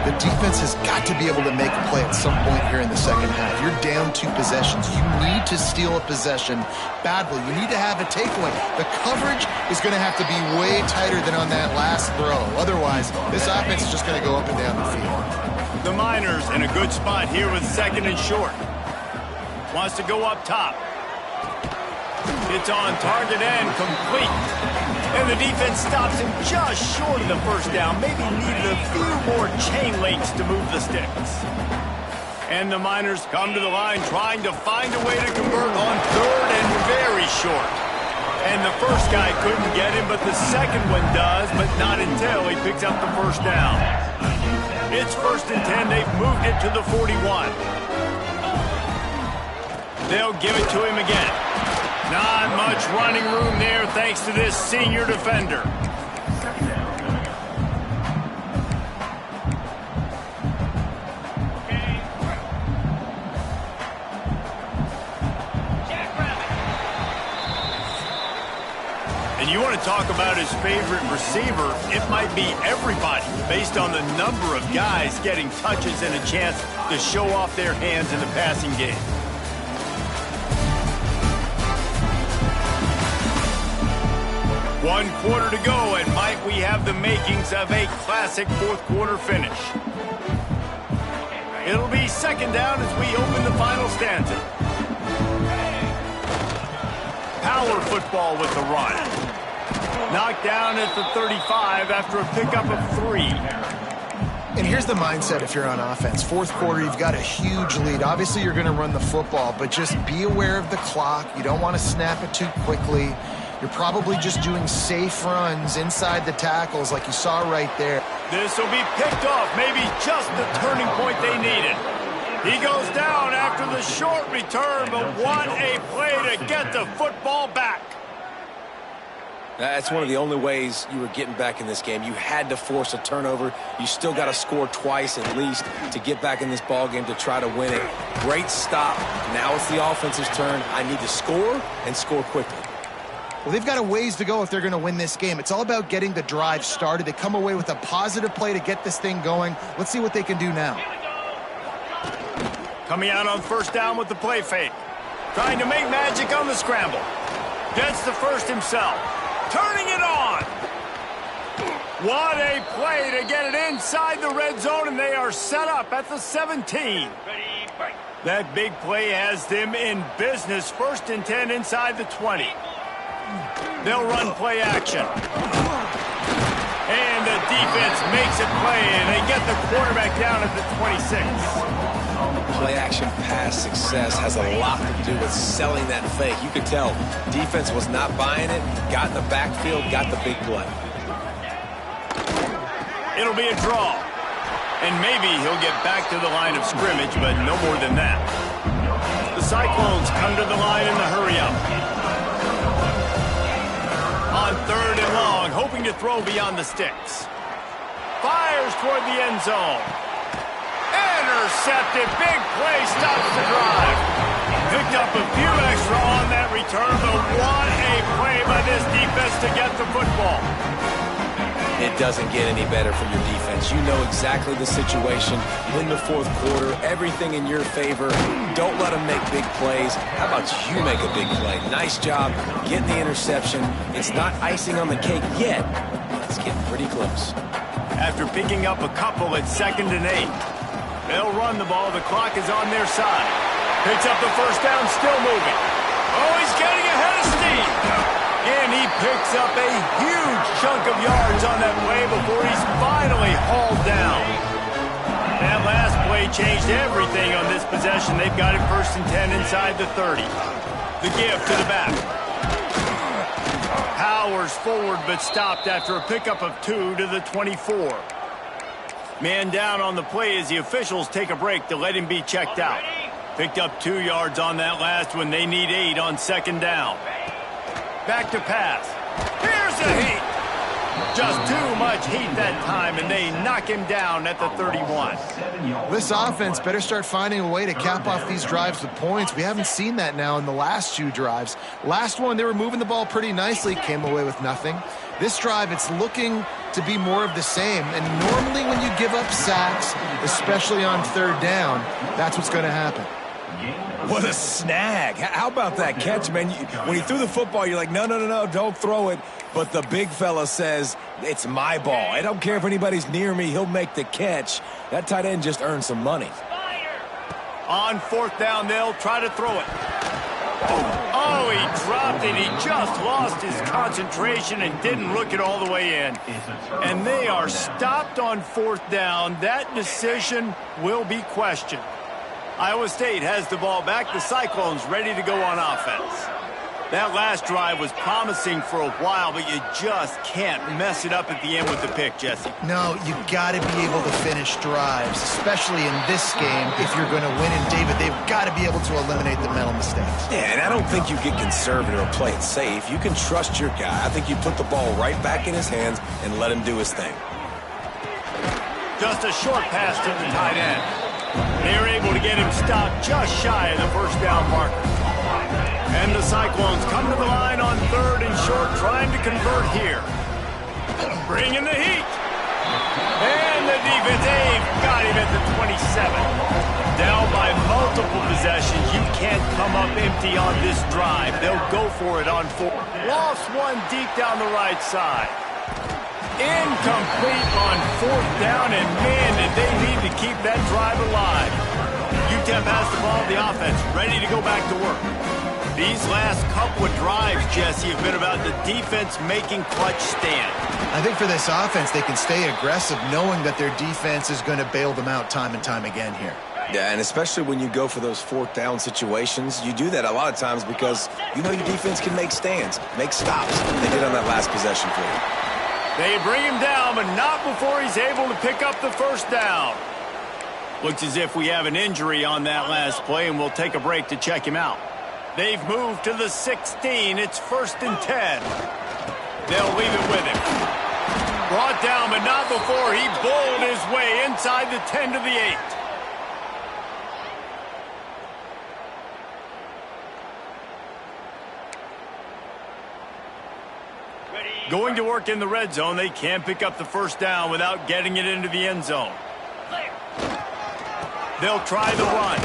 The defense has got to be able to make a play at some point here in the second half. You're down 2 possessions. You need to steal a possession badly. You need to have a takeaway. The coverage is going to have to be way tighter than on that last throw. Otherwise, this offense is just going to go up and down the field. The Miners in a good spot here with 2nd and short. Wants to go up top. It's on target and complete. And the defense stops him just short of the 1st down. Maybe needed a few more chain links to move the sticks. And the Miners come to the line trying to find a way to convert on 3rd and very short. And the first guy couldn't get him, but the second one does, but not until he picks up the 1st down. It's 1st and 10. They've moved it to the 41. They'll give it to him again. Not much running room there thanks to this senior defender. And you want to talk about his favorite receiver, it might be everybody based on the number of guys getting touches and a chance to show off their hands in the passing game. One quarter to go, and might we have the makings of a classic 4th quarter finish. It'll be 2nd down as we open the final stanza. Power football with the run. Knocked down at the 35 after a pickup of 3. And here's the mindset if you're on offense. 4th quarter, you've got a huge lead. Obviously, you're going to run the football, but just be aware of the clock. You don't want to snap it too quickly. You're probably just doing safe runs inside the tackles like you saw right there. This will be picked off, maybe just the turning point they needed. He goes down after the short return, but what a play to get the football back. That's one of the only ways you were getting back in this game. You had to force a turnover. You still got to score twice at least to get back in this ball game to try to win it. Great stop. Now it's the offense's turn. I need to score and score quickly. Well, they've got a ways to go if they're going to win this game. It's all about getting the drive started. They come away with a positive play to get this thing going. Let's see what they can do now. Coming out on 1st down with the play fake. Trying to make magic on the scramble. Gets the first himself. Turning it on. What a play to get it inside the red zone, and they are set up at the 17. That big play has them in business. 1st and 10 inside the 20. They'll run play action. And the defense makes a play, and they get the quarterback down at the 26. Play action pass success has a lot to do with selling that fake. You could tell defense was not buying it, got in the backfield, got the big play. It'll be a draw. And maybe he'll get back to the line of scrimmage, but no more than that. Cyclones come to the line in the hurry-up. On 3rd and long, hoping to throw beyond the sticks. Fires toward the end zone. Intercepted. Big play stops the drive. Picked up a few extra on that return, but what a play by this defense to get the football. It doesn't get any better for your defense. You know exactly the situation in the 4th quarter. Everything in your favor. Don't let them make big plays. How about you make a big play? Nice job getting the interception. It's not icing on the cake yet. It's getting pretty close. After picking up a couple at 2nd and 8. They'll run the ball. The clock is on their side. Picks up the first down, still moving. Oh, he's getting ahead of steam. And he picks up a huge chunk of yards on that play before he's finally hauled down. That last play changed everything on this possession. They've got it 1st and 10 inside the 30. The give to the back. Powers forward but stopped after a pickup of 2 to the 24. Man down on the play as the officials take a break to let him be checked out. Picked up 2 yards on that last one. They need 8 on 2nd down. Back to pass. Here's the heat. Just too much heat that time, and they knock him down at the 31. This offense better start finding a way to cap off these drives with points. We haven't seen that now in the last 2 drives. Last one, they were moving the ball pretty nicely, came away with nothing. This drive, it's looking to be more of the same. And normally when you give up sacks, especially on 3rd down, that's what's going to happen. What a snag. How about that catch, man? When he threw the football, you're like, no, don't throw it. But the big fella says, it's my ball. I don't care if anybody's near me. He'll make the catch. That tight end just earned some money. On 4th down, they'll try to throw it. Oh, he dropped it. He just lost his concentration and didn't look it all the way in. And they are stopped on 4th down. That decision will be questioned. Iowa State has the ball back. The Cyclones ready to go on offense. That last drive was promising for a while, but you just can't mess it up at the end with the pick, Jesse. No, you got to be able to finish drives, especially in this game. If you're going to win, and David, they've got to be able to eliminate the mental mistakes. Yeah, and I don't think you get conservative or play it safe. You can trust your guy. I think you put the ball right back in his hands and let him do his thing. Just a short pass to the tight end. They're able to get him stopped just shy of the 1st down marker. And the Cyclones come to the line on 3rd and short, trying to convert here. Bring in the heat. And the defense, they've got him at the 27. Down by multiple possessions. You can't come up empty on this drive. They'll go for it on 4. Lost one deep down the right side. Incomplete on 4th down, and man, did they need to keep that drive alive. UTEP has the ball, the offense ready to go back to work. These last couple of drives, Jesse, have been about the defense making clutch stand. I think for this offense, they can stay aggressive knowing that their defense is going to bail them out time and time again here. Yeah, and especially when you go for those 4th down situations, you do that a lot of times because you know your defense can make stands, make stops. They did on that last possession for you. They bring him down, but not before he's able to pick up the 1st down. Looks as if we have an injury on that last play, and we'll take a break to check him out. They've moved to the 16. It's 1st and 10. They'll leave it with him. Brought down, but not before he bowled his way inside the 10 to the 8. Going to work in the red zone. They can't pick up the 1st down without getting it into the end zone. They'll try the run.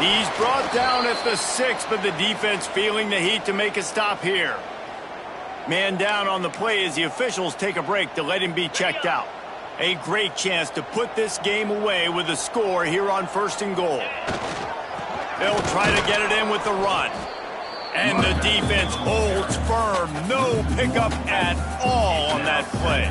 He's brought down at the 6, but the defense feeling the heat to make a stop here. Man down on the play as the officials take a break to let him be checked out. A great chance to put this game away with a score here on 1st and goal. They'll try to get it in with the run. And the defense holds firm. No pickup at all on that play.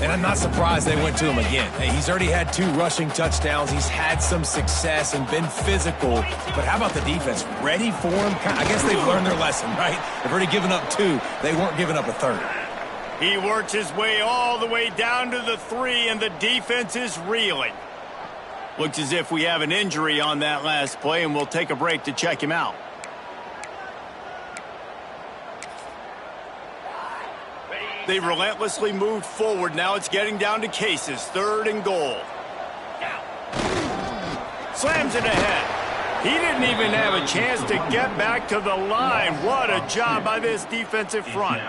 And I'm not surprised they went to him again. Hey, he's already had 2 rushing touchdowns. He's had some success and been physical. But how about the defense? Ready for him? I guess they've learned their lesson, right? They've already given up 2. They weren't giving up a 3rd. He works his way all the way down to the 3, and the defense is reeling. Looks as if we have an injury on that last play, and we'll take a break to check him out. They relentlessly moved forward. Now it's getting down to cases. 3rd and goal. Slams it ahead. He didn't even have a chance to get back to the line. What a job by this defensive front.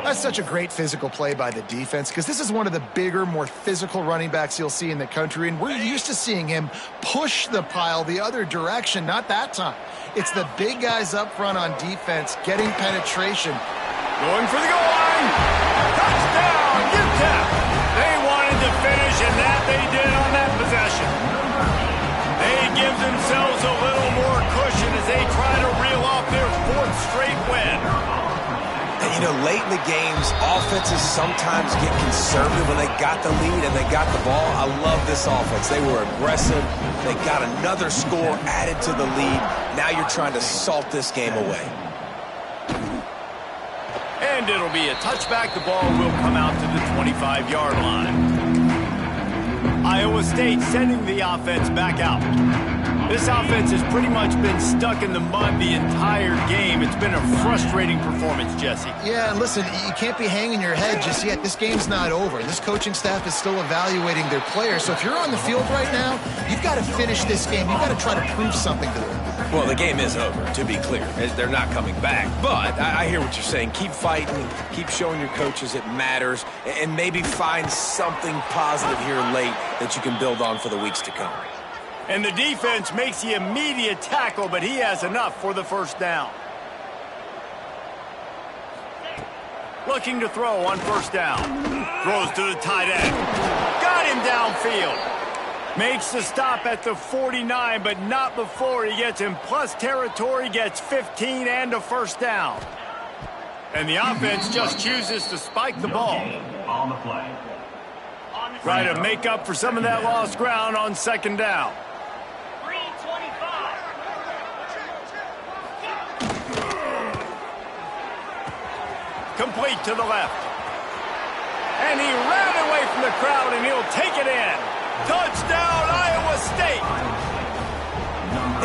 That's such a great physical play by the defense, because this is one of the bigger, more physical running backs you'll see in the country, and we're used to seeing him push the pile the other direction. Not that time. It's the big guys up front on defense getting penetration. Going for the goal line. Touchdown, UTEP. They wanted to finish, and that they did on that possession. They give themselves a little more cushion as they try to reel off their 4th straight win. And, you know, late in the games, offenses sometimes get conservative when they got the lead and they got the ball. I love this offense. They were aggressive. They got another score added to the lead. Now you're trying to salt this game away. And it'll be a touchback. The ball will come out to the 25-yard line. Iowa State sending the offense back out. This offense has pretty much been stuck in the mud the entire game. It's been a frustrating performance, Jesse. Yeah, and listen, you can't be hanging your head just yet. This game's not over. This coaching staff is still evaluating their players. So if you're on the field right now, you've got to finish this game. You've got to try to prove something to them. Well, the game is over, to be clear. They're not coming back. But I hear what you're saying. Keep fighting. Keep showing your coaches it matters. And maybe find something positive here late that you can build on for the weeks to come. And the defense makes the immediate tackle, but he has enough for the 1st down. Looking to throw on 1st down. Throws to the tight end. Got him downfield. Makes the stop at the 49, but not before he gets in plus territory, gets 15 and a 1st down. And the offense just chooses to spike the ball. On the play. Try to make up for some of that lost ground on 2nd down. Complete to the left. And he ran away from the crowd, and he'll take it in. Touchdown, Iowa State.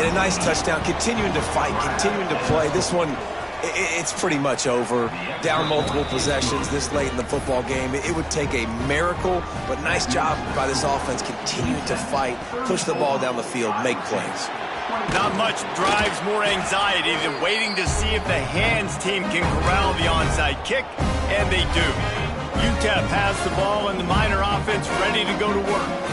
And a nice touchdown, continuing to fight, continuing to play. This one, it's pretty much over. Down multiple possessions this late in the football game. It would take a miracle, but nice job by this offense continuing to fight, push the ball down the field, make plays. Not much drives more anxiety than waiting to see if the hands team can corral the onside kick, and they do. UTEP has the ball and the Miner offense ready to go to work.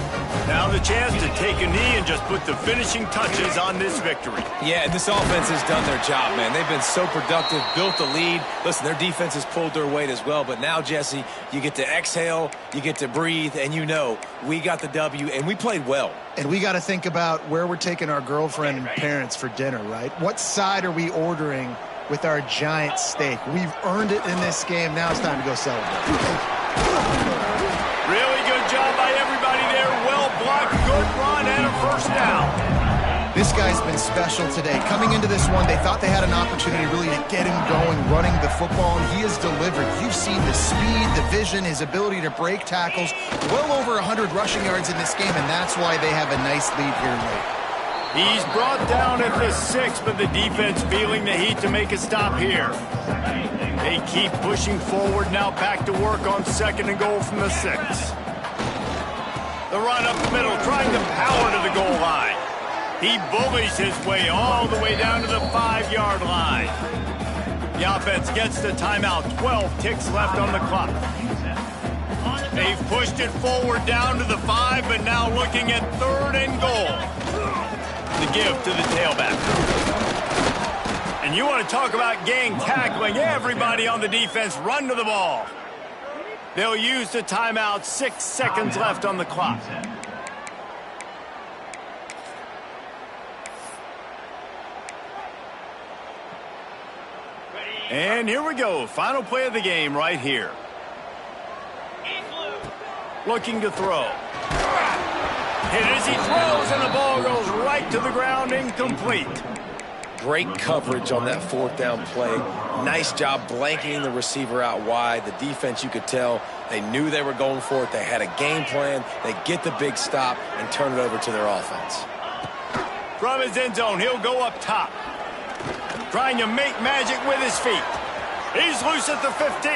Now the chance to take a knee and just put the finishing touches on this victory. Yeah, and this offense has done their job, man. They've been so productive, built the lead. Listen, their defense has pulled their weight as well, but now, Jesse, you get to exhale, you get to breathe, and you know we got the W, and we played well. And we got to think about where we're taking our girlfriend and parents for dinner, right? What side are we ordering with our giant steak? We've earned it in this game. Now it's time to go celebrate. Really good job by everybody there. Well blocked, good run, and a 1st down. This guy's been special today. Coming into this one, they thought they had an opportunity really to get him going, running the football, and he has delivered. You've seen the speed, the vision, his ability to break tackles. Well over 100 rushing yards in this game, and that's why they have a nice lead here late. He's brought down at the 6, but the defense feeling the heat to make a stop here. They keep pushing forward, now back to work on 2nd and goal from the 6. The run up the middle, trying to power to the goal line. He bullies his way all the way down to the 5-yard line. The offense gets the timeout, 12 ticks left on the clock. They've pushed it forward down to the 5, but now looking at 3rd and goal. The give to the tailback. And you want to talk about gang tackling. Everybody on the defense run to the ball. They'll use the timeout. 6 seconds left on the clock. And here we go. Final play of the game right here. Looking to throw. Hit as he throws, and the ball goes right to the ground, incomplete. Great coverage on that fourth down play. Nice job blanking the receiver out wide. The defense, you could tell, they knew they were going for it. They had a game plan. They get the big stop and turn it over to their offense. From his end zone, he'll go up top. Trying to make magic with his feet. He's loose at the 15.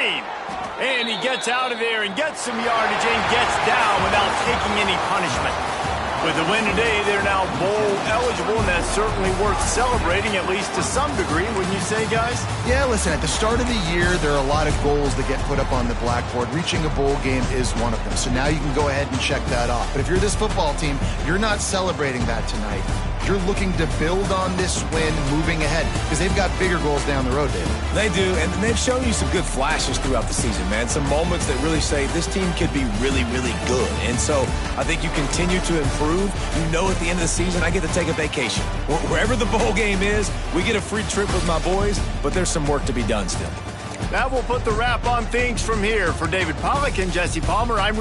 And he gets out of there and gets some yardage and gets down without taking any punishment. With the win today, they're now bowl eligible, and that's certainly worth celebrating, at least to some degree, wouldn't you say, guys? Yeah, listen, at the start of the year, there are a lot of goals that get put up on the blackboard. Reaching a bowl game is one of them. So now you can go ahead and check that off. But if you're this football team, you're not celebrating that tonight. You're looking to build on this win moving ahead because they've got bigger goals down the road, David. They do, and they've shown you some good flashes throughout the season, man. Some moments that really say this team could be really, really good. And so I think you continue to improve. You know at the end of the season, I get to take a vacation. Wherever the bowl game is, we get a free trip with my boys, but there's some work to be done still. That will put the wrap on things from here. For David Pollack and Jesse Palmer, I'm